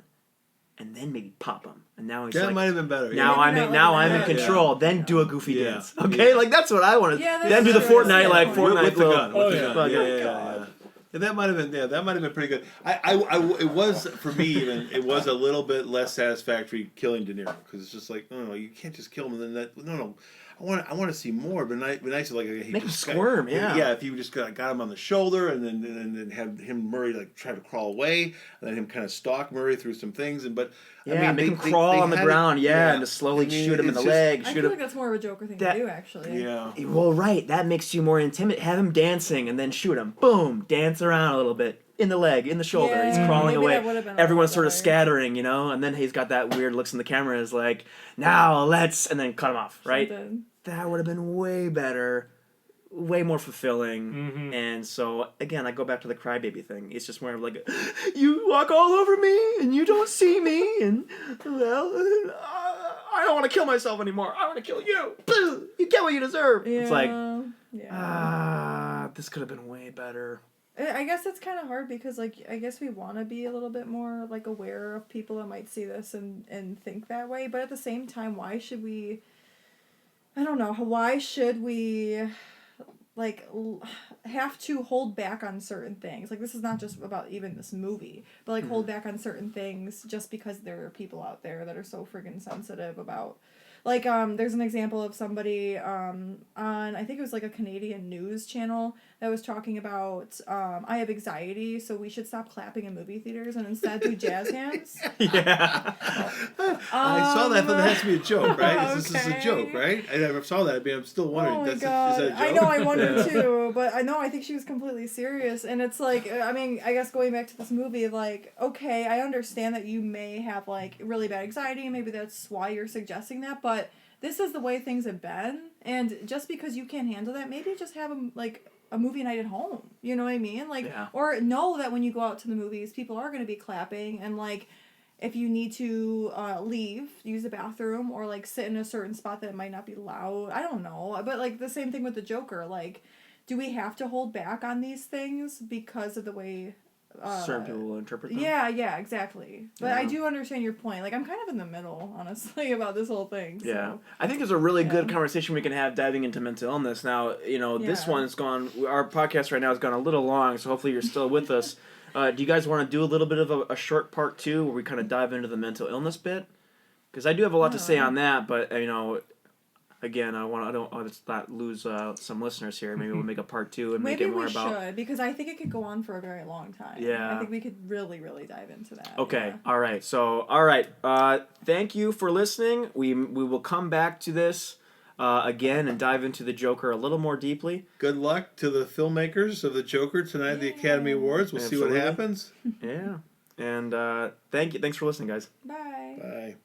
and then maybe pop him. And now he's That like, might have been better. now Yeah. Maybe I'm in not control. Yeah. Then do a goofy Yeah. dance. Okay, Yeah. like that's what I want to. Yeah, then do the that's Fortnite true. like With Fortnite with the little- gun. With the gun. Oh, yeah. Yeah. And that might have been that might have been pretty good. It was for me even it was a little bit less satisfactory killing De Niro because it's just like no you can't just kill him and then no I want to see more but nice like he Make him just squirm, yeah. if you just got him on the shoulder and then have him Murray like try to crawl away and then him kind of stalk Murray through some things and but Yeah, I mean, make him crawl on the ground, and just slowly shoot him in the leg. I feel like that's more of a Joker thing to do, actually. Yeah. Well, right, that makes you more intimidated. Have him dancing and then shoot him. Boom, dance around a little bit. In the leg, in the shoulder. Yeah, He's crawling maybe that away. would've been a Everyone's lot sort of better. scattering, and then he's got that weird looks in the camera. Is like, now let's, and then cut him off. Right? Something. That would have been way better, way more fulfilling. Mm-hmm. And so again, I go back to the crybaby thing. It's just more of like, you walk all over me and you don't see me, and well, I don't want to kill myself anymore. I want to kill you. You get what you deserve. Yeah. It's like, yeah. this could have been way better. I guess it's kind of hard because, like, I guess we want to be a little bit more, like, aware of people that might see this and think that way. But at the same time, why should we... I don't know. Why should we, like, have to hold back on certain things? Like, this is not just about even this movie. But, like, hold back on certain things just because there are people out there that are so friggin' sensitive about... Like, there's an example of somebody on, I think it was like a Canadian news channel that was talking about, I have anxiety, so we should stop clapping in movie theaters and instead do jazz hands. Yeah. I saw that, but that has to be a joke, right? This is a Okay. joke, right? I never saw that, but I'm still wondering. Oh my Is god. that a joke? I know, I wonder too, but I think she was completely serious. And it's like, I mean, I guess going back to this movie, like, okay, I understand that you may have, like, really bad anxiety, and maybe that's why you're suggesting that, but this is the way things have been, and just because you can't handle that, maybe just have a movie night at home. You know what I mean? Like, Yeah. or know that when you go out to the movies, people are going to be clapping, and, like, if you need to leave, use the bathroom, or, like, sit in a certain spot that might not be loud. I don't know. But, like, the same thing with the Joker. Like, do we have to hold back on these things because of the way... Certain people will interpret them. Yeah, exactly. But I Yeah. do understand your point. Like, I'm kind of in the middle, honestly, about this whole thing. So. Yeah, I think there's a really good Yeah. conversation we can have diving into mental illness. Now, this Yeah. one's gone. Our podcast right now has gone a little long, so hopefully you're still with us. Do you guys want to do a little bit of a short part 2 where we kind of dive into the mental illness bit? Because I do have a lot to say on that, but again, I don't want to not lose some listeners here. Maybe we'll make a part 2 and make Maybe it more we about. should, because I think it could go on for a very long time. Yeah. I think we could really, really dive into that. Okay. Yeah. All right. So, thank you for listening. We will come back to this again and dive into the Joker a little more deeply. Good luck to the filmmakers of the Joker tonight at the Academy Awards. We'll see Absolutely. what happens. Yeah. And thank you. Thanks for listening, guys. Bye. Bye.